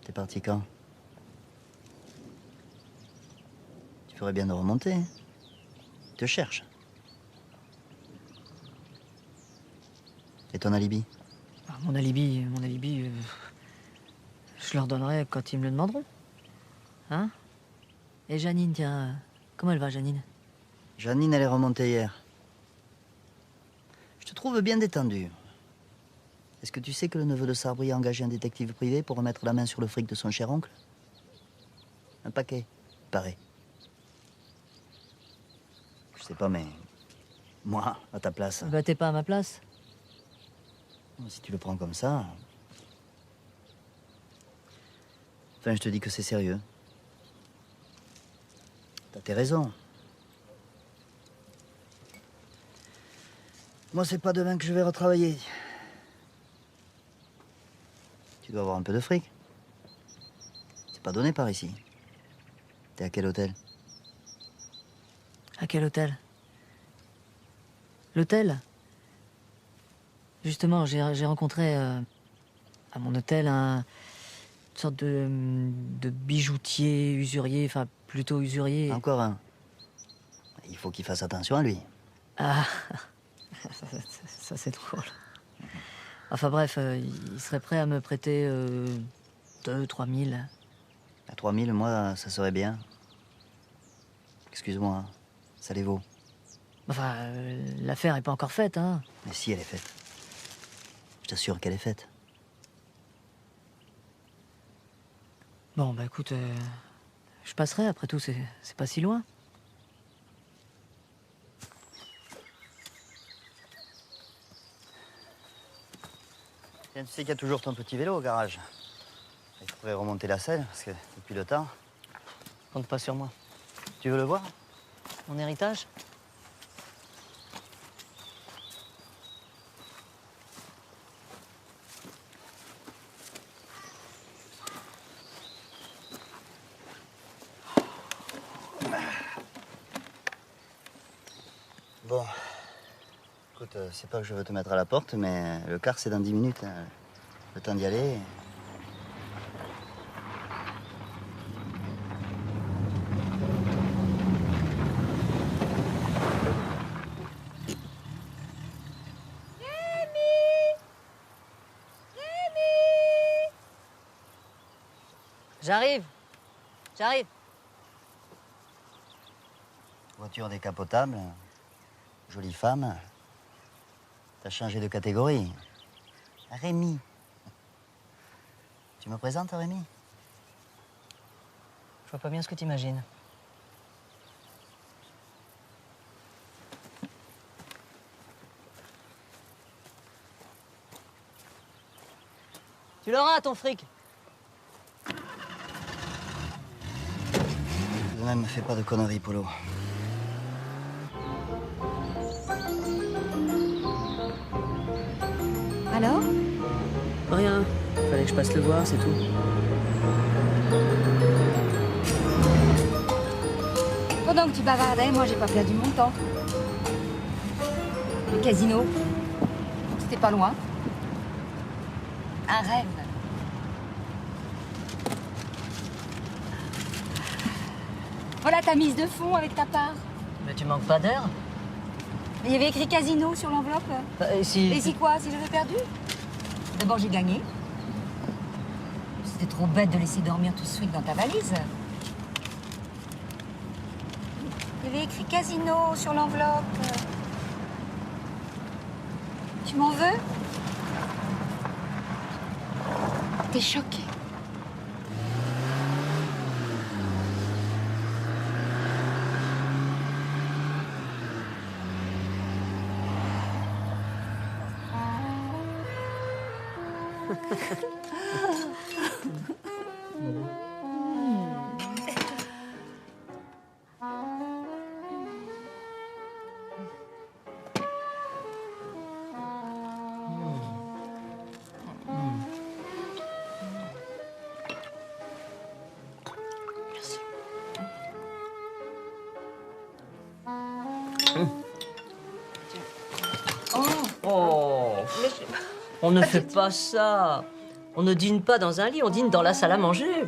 T'es parti quand? Tu ferais bien de remonter. Ils te cherchent. Et ton alibi? Mon alibi, je leur donnerai quand ils me le demanderont. Hein? Et Janine, tiens, comment elle va, Janine? Janine, elle est remontée hier. Je te trouve bien détendu. Est-ce que tu sais que le neveu de Sabri a engagé un détective privé pour remettre la main sur le fric de son cher oncle? Un paquet, il paraît. Je sais pas, mais... moi, à ta place... Bah, t'es pas à ma place. Si tu le prends comme ça... Enfin, je te dis que c'est sérieux. T'as tes raisons. Moi, c'est pas demain que je vais retravailler. Tu dois avoir un peu de fric. C'est pas donné par ici. T'es à quel hôtel? À quel hôtel? L'hôtel? Justement, j'ai rencontré à mon hôtel une sorte de bijoutier, usurier, enfin plutôt usurier. Encore un. Il faut qu'il fasse attention à lui. Ah, ça c'est drôle. Enfin bref, il serait prêt à me prêter 2 000 à 3 000. À 3 000, moi, ça serait bien. Excuse-moi, hein, ça les vaut. Enfin, l'affaire est pas encore faite, hein. Mais si, elle est faite. Je t'assure qu'elle est faite. Bon, bah écoute, je passerai, après tout, c'est pas si loin. Tiens, tu sais qu'il y a toujours ton petit vélo au garage. Il faudrait remonter la selle, parce que depuis le temps... Compte pas sur moi. Tu veux le voir? Mon héritage? Bon. Écoute, c'est pas que je veux te mettre à la porte, mais le car, c'est dans 10 minutes. Hein. Le temps d'y aller. J'arrive. J'arrive. Voiture décapotable. Jolie femme. T'as changé de catégorie. Rémi. Tu me présentes, Rémi? vois pas bien ce que t'imagines. Tu l'auras, ton fric. De même, fais pas de conneries, Polo. Alors? Rien. Fallait que je passe le voir, c'est tout. Pendant que tu bavardais, moi j'ai pas perdu mon temps. Le casino, c'était pas loin. Un rêve. Voilà ta mise de fond avec ta part. Mais tu manques pas d'air? Il y avait écrit casino sur l'enveloppe. Et si... Et si quoi? Si j'avais perdu? D'abord j'ai gagné. C'était trop bête de laisser dormir tout ce fric dans ta valise. Il y avait écrit casino sur l'enveloppe. Tu m'en veux? T'es choquée. Oh, on ne fait pas ça. On ne dîne pas dans un lit, on dîne dans la salle à manger.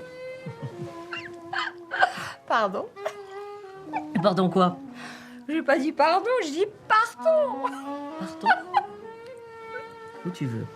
Pardon? Pardon quoi? J'ai pas dit pardon, je dis partons. Partons. Où tu veux.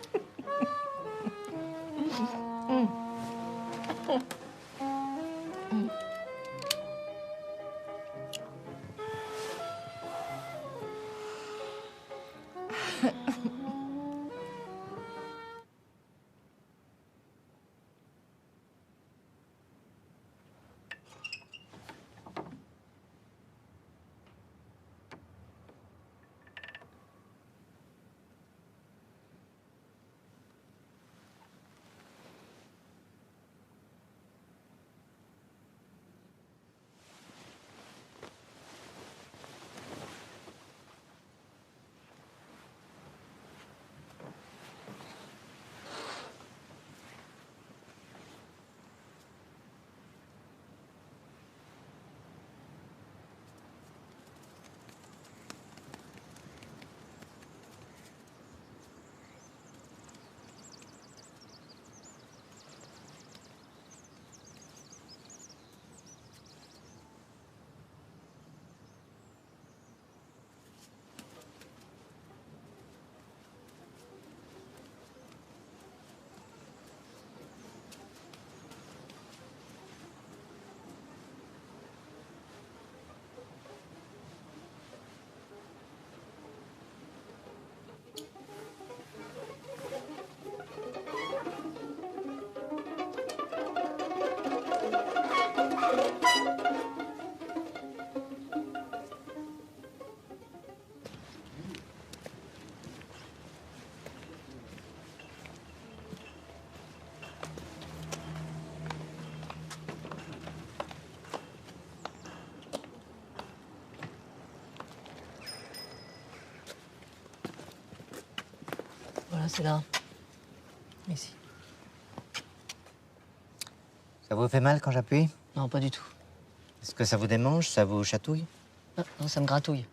Voilà, c'est là. Ici. Ça vous fait mal quand j'appuie? Non, pas du tout. Est-ce que ça vous démange? Ça vous chatouille? Ah, non, ça me gratouille.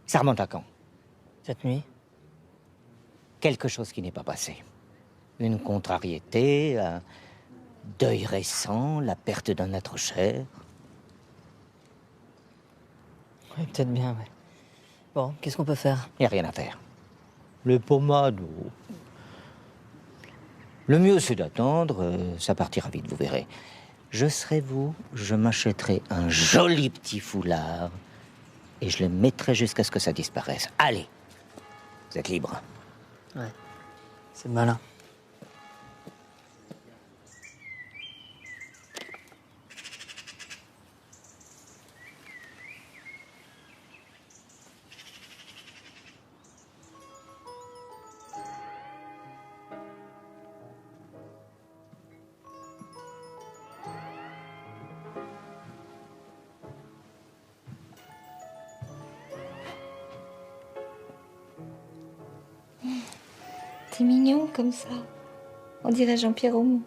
Ça remonte à quand? Cette nuit. Quelque chose qui n'est pas passé. Une contrariété, un deuil récent, la perte d'un être cher. Oui, peut-être bien, ouais. Bon, qu'est-ce qu'on peut faire? Il n'y a rien à faire. Les pommades, oh. Le mieux, c'est d'attendre. Ça partira vite, vous verrez. Je serai vous, je m'achèterai un joli petit foulard et je le mettrai jusqu'à ce que ça disparaisse. Allez, vous êtes libre. Ouais, c'est malin. T'es mignon comme ça. On dirait Jean-Pierre Aumont.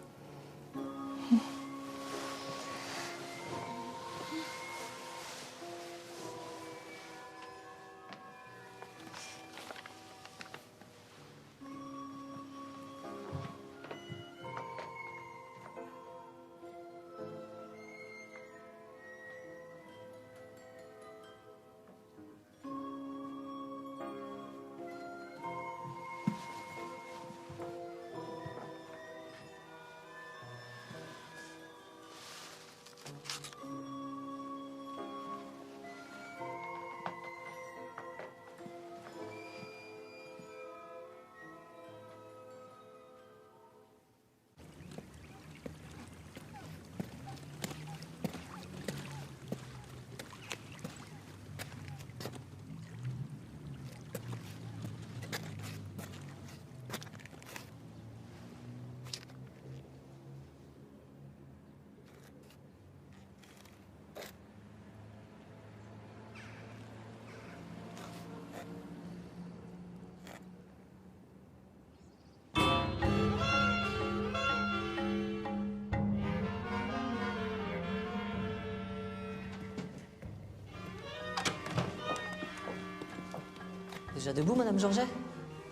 Déjà debout, Madame Georget?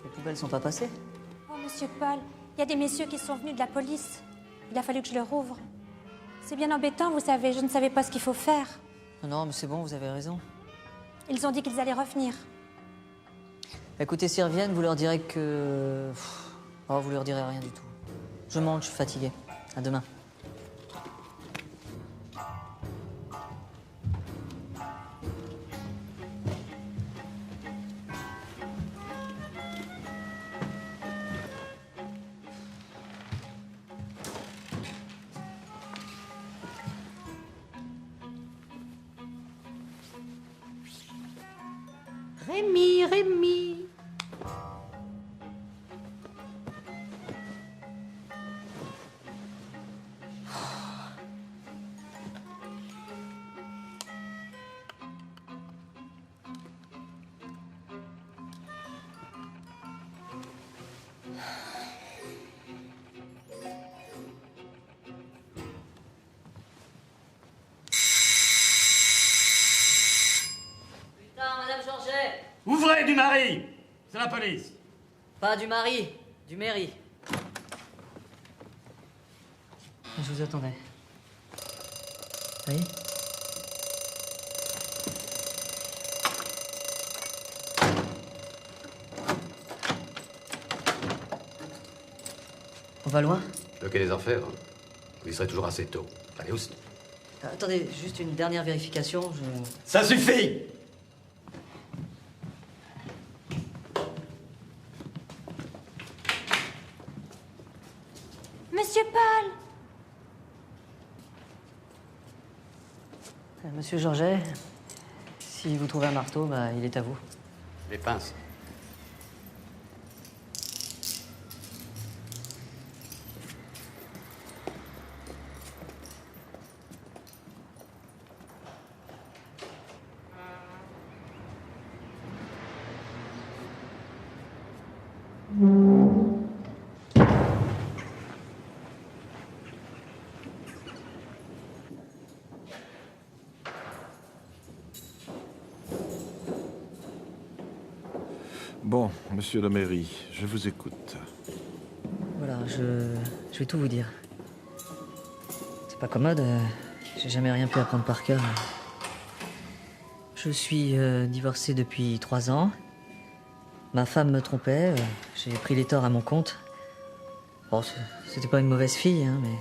Les poubelles sont pas passées? Oh, Monsieur Paul, il y a des messieurs qui sont venus de la police. Il a fallu que je leur ouvre. C'est bien embêtant, vous savez, je ne savais pas ce qu'il faut faire. Non, mais c'est bon, vous avez raison. Ils ont dit qu'ils allaient revenir. Écoutez, s'ils reviennent, vous leur direz que... Oh, vous leur direz rien du tout. Je monte, je suis fatigué. À demain. Rémi, Rémi. Madame Georget! Ouvrez du mari! C'est la police. Pas du mari, du mairie. Je vous attendais. Oui? On va loin? Le quai des Enfers. Vous y serez toujours assez tôt. Allez, aussi. Attendez, juste une dernière vérification, Ça suffit! Monsieur Paul! Monsieur Georget, si vous trouvez un marteau, bah, il est à vous. Les pinces. Bon, monsieur le mairie, je vous écoute. Voilà, je vais tout vous dire. C'est pas commode, j'ai jamais rien pu apprendre par cœur. Je suis divorcé depuis 3 ans. Ma femme me trompait, j'ai pris les torts à mon compte. Bon, c'était pas une mauvaise fille, hein, mais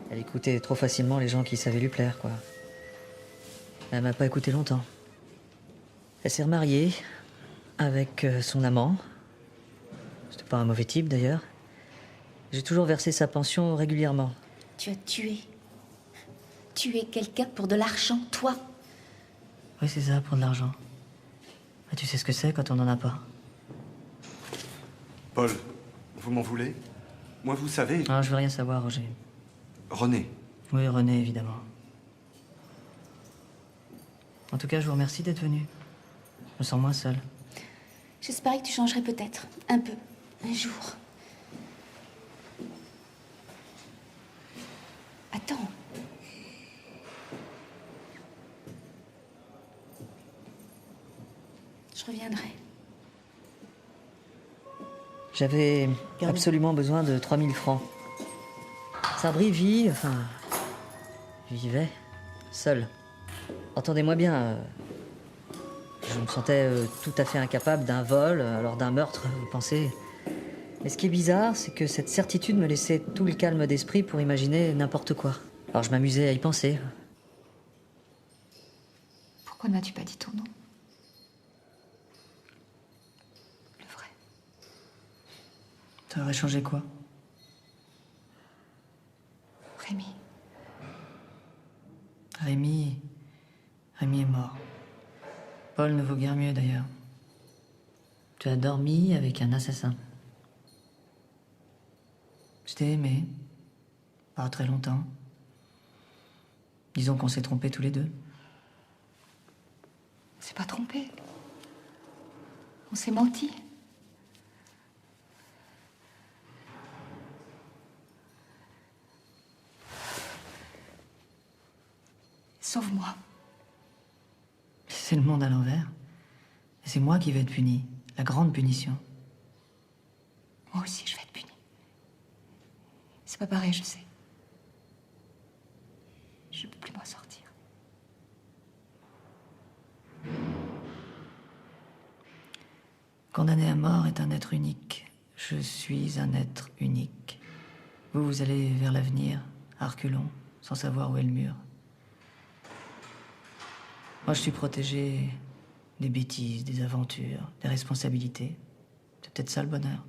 elle écoutait trop facilement les gens qui savaient lui plaire, quoi. Elle m'a pas écouté longtemps. Elle s'est remariée avec son amant. C'était pas un mauvais type, d'ailleurs. J'ai toujours versé sa pension régulièrement. Tu as tué quelqu'un pour de l'argent, toi? Oui, c'est ça, pour de l'argent. Ah, tu sais ce que c'est quand on n'en a pas. Paul, vous m'en voulez? Moi, vous savez... Ah, je veux rien savoir, Roger. René. Oui, René, évidemment. En tout cas, je vous remercie d'être venu. Je me sens moins seul. J'espérais que tu changerais peut-être, un peu. Un jour. Attends. Je reviendrai. J'avais absolument besoin de 3000 francs. Sabri vivait seul. Entendez-moi bien, je me sentais tout à fait incapable d'un vol, alors d'un meurtre, vous pensez. Mais ce qui est bizarre, c'est que cette certitude me laissait tout le calme d'esprit pour imaginer n'importe quoi. Alors je m'amusais à y penser. Pourquoi ne m'as-tu pas dit ton nom? Ça aurait changé quoi? Rémi. Rémi est mort. Paul ne vaut guère mieux d'ailleurs. Tu as dormi avec un assassin. Je t'ai aimé. Pas très longtemps. Disons qu'on s'est trompés tous les deux. On s'est pas trompé. On s'est menti. Sauve-moi. C'est le monde à l'envers. Et c'est moi qui vais être puni. La grande punition. Moi aussi, je vais être punie. C'est pas pareil, je sais. Je peux plus m'en sortir. Condamné à mort est un être unique. Je suis un être unique. Vous allez vers l'avenir, à reculons, sans savoir où est le mur. Moi, je suis protégé des bêtises, des aventures, des responsabilités. C'est peut-être ça le bonheur.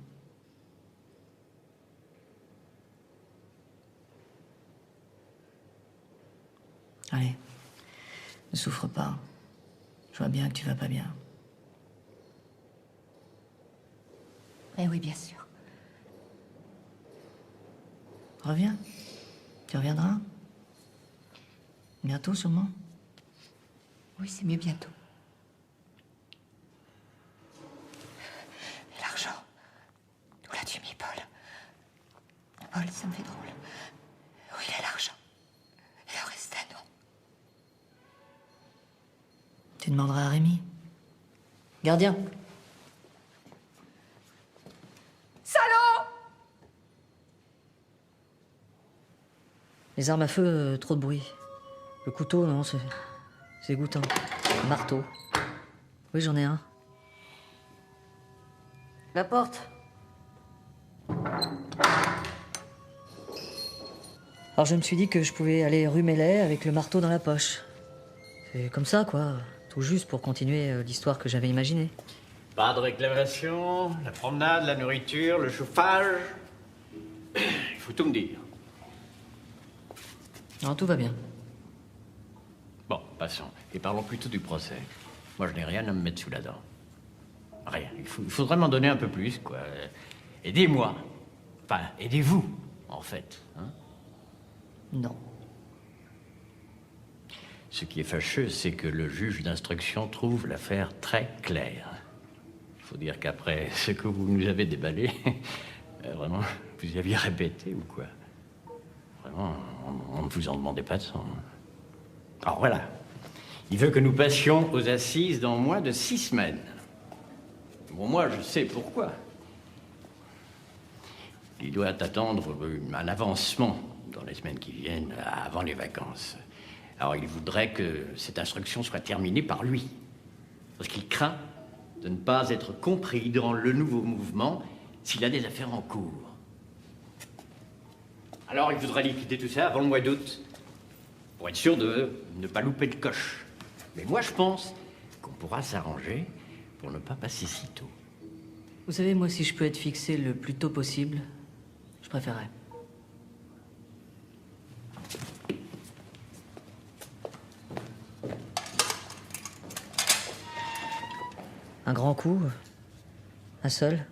Allez, ne souffre pas. Je vois bien que tu vas pas bien. Eh oui, bien sûr. Reviens. Tu reviendras. Bientôt, sûrement. Oui, c'est mieux bientôt. Et l'argent? Où l'as-tu mis, Paul? Paul, ça me fait drôle. Où il est l'argent? Et le reste à nous? Tu demanderas à Rémi. Gardien. Salaud! Les armes à feu, trop de bruit. Le couteau, non, c'est dégoûtant. Un marteau. Oui, j'en ai un. La porte. Alors je me suis dit que je pouvais aller rue Mellet avec le marteau dans la poche. C'est comme ça, quoi. Tout juste pour continuer l'histoire que j'avais imaginée. Pas de réclamation, la promenade, la nourriture, le chauffage. Il faut tout me dire. Non, tout va bien. Bon, passons. Et parlons plutôt du procès. Moi, je n'ai rien à me mettre sous la dent. Rien. Il faudrait m'en donner un peu plus, quoi. Aidez-moi. Enfin, aidez-vous, en fait. Hein? Non. Ce qui est fâcheux, c'est que le juge d'instruction trouve l'affaire très claire. Il faut dire qu'après ce que vous nous avez déballé, vraiment, vous y aviez répété ou quoi? Vraiment, on ne vous en demandait pas de sang. Alors voilà. Il veut que nous passions aux assises dans moins de 6 semaines. Bon, moi, je sais pourquoi. Il doit attendre un avancement dans les semaines qui viennent, avant les vacances. Alors, il voudrait que cette instruction soit terminée par lui. Parce qu'il craint de ne pas être compris dans le nouveau mouvement s'il a des affaires en cours. Alors, il voudrait liquider tout ça avant le mois d'août, pour être sûr de ne pas louper le coche. Mais moi, je pense qu'on pourra s'arranger pour ne pas passer si tôt. Vous savez, moi, si je peux être fixé le plus tôt possible, je préférerais. Un grand coup, un seul,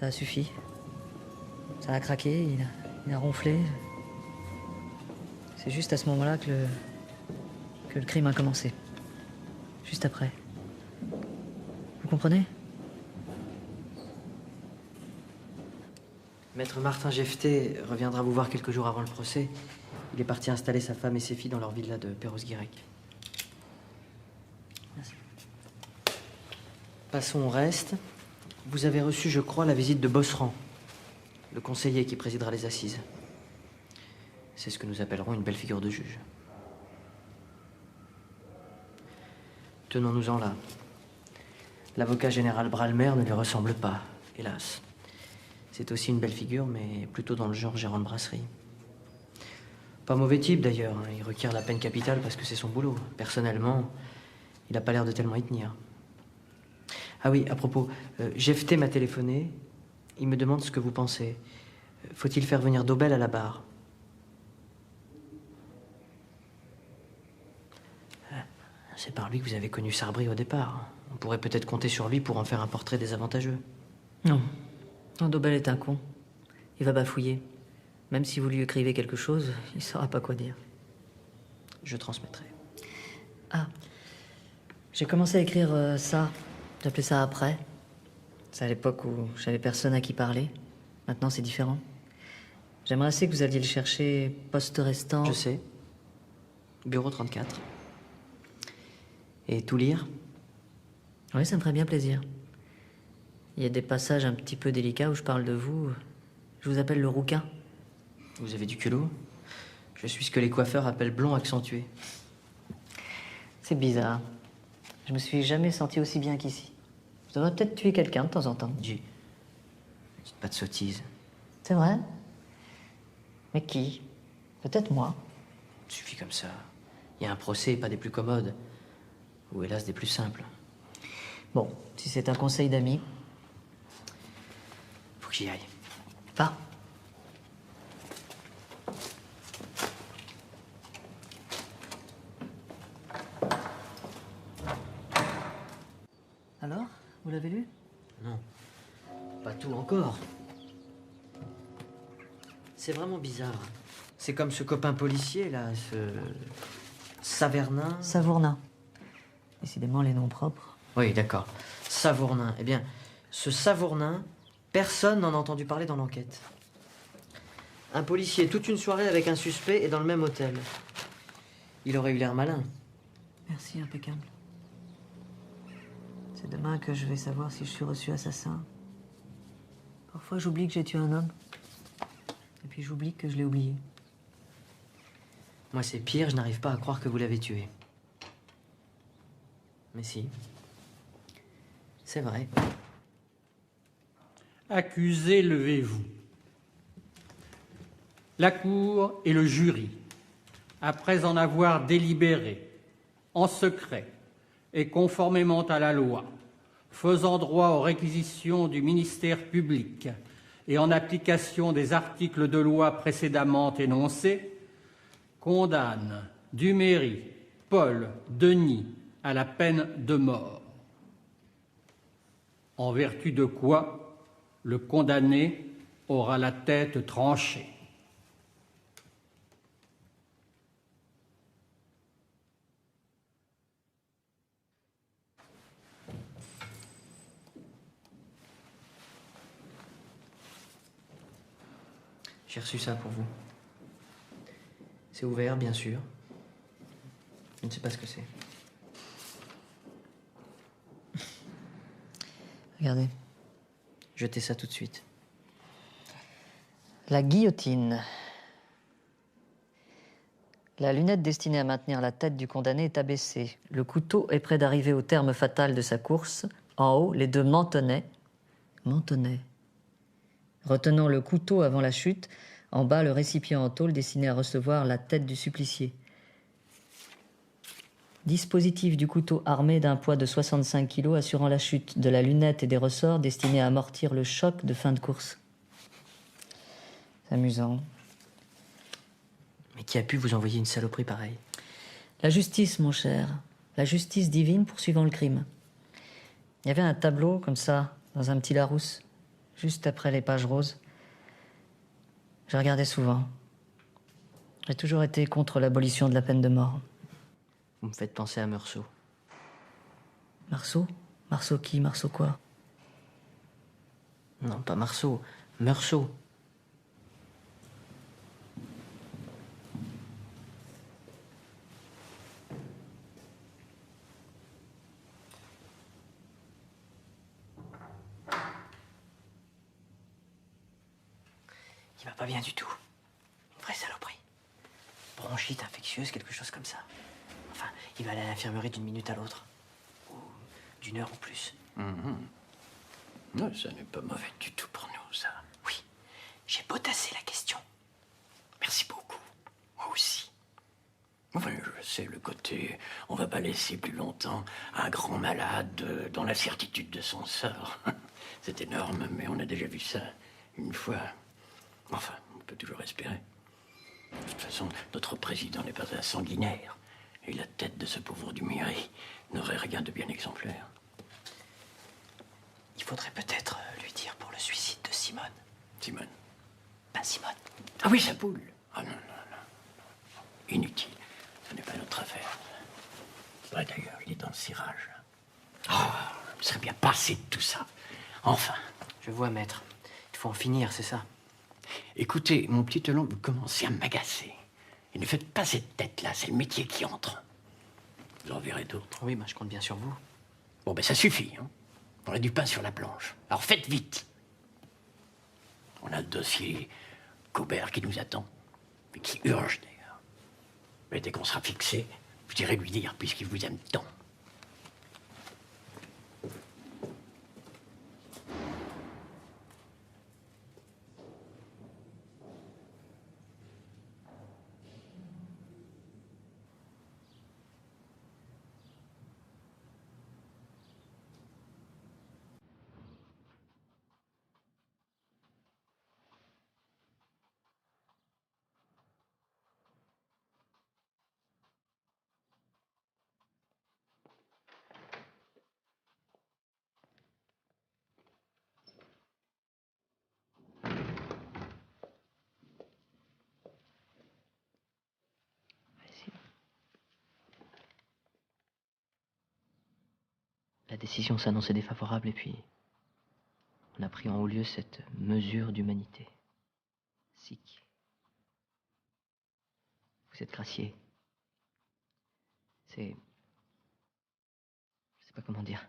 ça a suffi. Ça a craqué, il a ronflé. C'est juste à ce moment-là que le crime a commencé. Juste après. Vous comprenez? Maître Martin Jefté reviendra vous voir quelques jours avant le procès. Il est parti installer sa femme et ses filles dans leur villa de Perros-Guirec. Merci. Passons au reste. Vous avez reçu, je crois, la visite de Bosseran, le conseiller qui présidera les assises. C'est ce que nous appellerons une belle figure de juge. Tenons-nous-en là. L'avocat général Bralmer ne lui ressemble pas, hélas. C'est aussi une belle figure, mais plutôt dans le genre gérant de brasserie. Pas mauvais type d'ailleurs, hein. Il requiert la peine capitale parce que c'est son boulot. Personnellement, il n'a pas l'air de tellement y tenir. Ah oui, à propos, Jefté m'a téléphoné. Il me demande ce que vous pensez. Faut-il faire venir Dobel à la barre? C'est par lui que vous avez connu Sarbri au départ. On pourrait peut-être compter sur lui pour en faire un portrait désavantageux. Non. Non, Dobel est un con. Il va bafouiller. Même si vous lui écrivez quelque chose, il saura pas quoi dire. Je transmettrai. Ah. J'ai commencé à écrire ça. J'appelais ça après. C'est à l'époque où j'avais personne à qui parler. Maintenant, c'est différent. J'aimerais assez que vous alliez le chercher poste restant. Je sais. Bureau 34. Et tout lire? Oui, ça me ferait bien plaisir. Il y a des passages un petit peu délicats où je parle de vous. Je vous appelle le rouquin. Vous avez du culot? Je suis ce que les coiffeurs appellent blond accentué. C'est bizarre. Je me suis jamais senti aussi bien qu'ici. Je devrais peut-être tuer quelqu'un de temps en temps. Dites pas de sottises. C'est vrai? Mais qui? Peut-être moi. Suffit comme ça. Il y a un procès, pas des plus commodes. Ou hélas, des plus simples. Bon, si c'est un conseil d'amis. Faut que j'y aille. Va. Alors, vous l'avez lu? Non. Pas tout encore. C'est vraiment bizarre. C'est comme ce copain policier, là, ce... Savernin. Savournin. Décidément, les noms propres. Oui, d'accord. Savournin. Eh bien, ce Savournin, personne n'en a entendu parler dans l'enquête. Un policier, toute une soirée avec un suspect et dans le même hôtel. Il aurait eu l'air malin. Merci, impeccable. C'est demain que je vais savoir si je suis reçu assassin. Parfois, j'oublie que j'ai tué un homme. Et puis, j'oublie que je l'ai oublié. Moi, c'est pire, je n'arrive pas à croire que vous l'avez tué. Mais si. C'est vrai. Accusés, levez-vous. La Cour et le jury, après en avoir délibéré, en secret et conformément à la loi, faisant droit aux réquisitions du ministère public et en application des articles de loi précédemment énoncés, condamnent Duméry, Paul, Denis à la peine de mort. En vertu de quoi le condamné aura la tête tranchée. J'ai reçu ça pour vous. C'est ouvert, bien sûr. Je ne sais pas ce que c'est. Regardez. Jetez ça tout de suite. La guillotine. La lunette destinée à maintenir la tête du condamné est abaissée. Le couteau est près d'arriver au terme fatal de sa course. En haut, les deux mentonnets. Retenant le couteau avant la chute. En bas, le récipient en tôle destiné à recevoir la tête du supplicié. Dispositif du couteau armé d'un poids de 65 kg assurant la chute de la lunette et des ressorts destinés à amortir le choc de fin de course. C'est amusant. Mais qui a pu vous envoyer une saloperie pareille? La justice, mon cher. La justice divine poursuivant le crime. Il y avait un tableau comme ça, dans un petit Larousse, juste après les pages roses. Je regardais souvent. J'ai toujours été contre l'abolition de la peine de mort. Vous me faites penser à Meursault. Marceau? Marceau qui? Marceau quoi? Non, pas Marceau. Meursault. Il va pas bien du tout. Une vraie saloperie. Bronchite infectieuse, quelque chose comme ça. Enfin, il va aller à l'infirmerie d'une minute à l'autre. Ou d'une heure ou plus. Non, ça n'est pas mauvais du tout pour nous, ça. Oui, j'ai potassé la question. Merci beaucoup. Moi aussi. Enfin, je sais le côté, on va pas laisser plus longtemps un grand malade dans la certitude de son sort. C'est énorme, mais on a déjà vu ça une fois. Enfin, on peut toujours espérer. De toute façon, notre président n'est pas un sanguinaire. Et la tête de ce pauvre Duméry n'aurait rien de bien exemplaire. Il faudrait peut-être lui dire pour le suicide de Simone. Simone? Pas Simone. Ah oui, sa poule. Ah non, non, non. Inutile. Ce n'est pas notre affaire. Ouais, d'ailleurs, il est dans le cirage. Ah, il serait bien passé de tout ça. Enfin. Je vois, maître. Il faut en finir, c'est ça. Écoutez, mon petit Elon, vous commencez à m'agacer. Et ne faites pas cette tête-là, c'est le métier qui entre. Vous en verrez d'autres. Oui, je compte bien sur vous. Bon, ben ça suffit, hein. On a du pain sur la planche. Alors faites vite. On a le dossier Cobert qui nous attend, mais qui urge d'ailleurs. Mais dès qu'on sera fixé, vous irez lui dire, puisqu'il vous aime tant. La décision s'annonçait défavorable et puis on a pris en haut lieu cette mesure d'humanité. Sic. Vous êtes gracié. C'est... Je sais pas comment dire.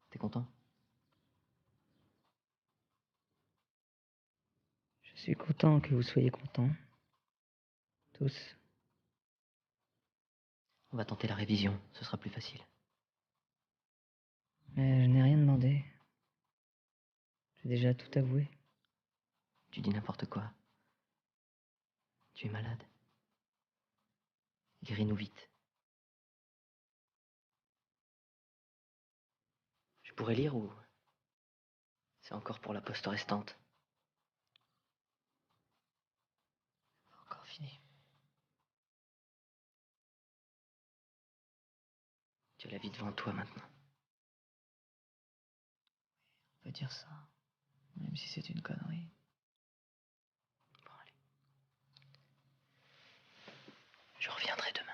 T'es content? Je suis content que vous soyez contents. Tous. On va tenter la révision, ce sera plus facile. Mais je n'ai rien demandé. J'ai déjà tout avoué. Tu dis n'importe quoi. Tu es malade. Guéris-nous vite. Je pourrais lire ou... C'est encore pour la poste restante. Encore fini. Tu as la vie devant toi maintenant. On peut dire ça, même si c'est une connerie. Bon, allez. Je reviendrai demain.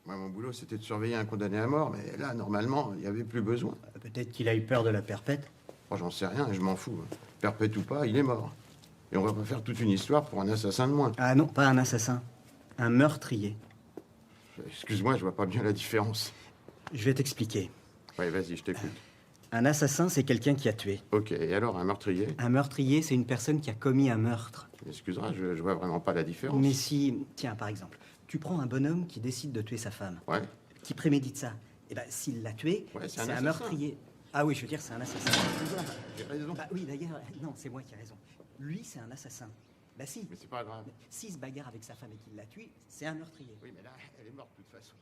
Moi, mon boulot, c'était de surveiller un condamné à mort, mais là, normalement, il n'y avait plus besoin. Peut-être qu'il a eu peur de la perpète. Oh, j'en sais rien, je m'en fous. Perpète ou pas, il est mort. Et on va pas faire toute une histoire pour un assassin de moins. Ah non, pas un assassin. Un meurtrier. Excuse-moi, je vois pas bien la différence. Je vais t'expliquer. Ouais, vas-y, je t'écoute. Un assassin, c'est quelqu'un qui a tué. Ok, et alors, un meurtrier? Un meurtrier, c'est une personne qui a commis un meurtre. Excuse-moi, je vois vraiment pas la différence. Mais si... Tiens, par exemple, tu prends un bonhomme qui décide de tuer sa femme. Ouais. Qui prémédite ça. Eh ben, s'il l'a tué, Ouais, c'est un un assassin. meurtrier. Ah oui, je veux dire, c'est un assassin. J'ai raison. Bah oui, d'ailleurs, non, c'est moi qui ai raison. Lui, c'est un assassin. Bah si. Mais c'est pas grave. S'il se bagarre avec sa femme et qu'il la tue, c'est un meurtrier. Oui, mais là, elle est morte de toute façon.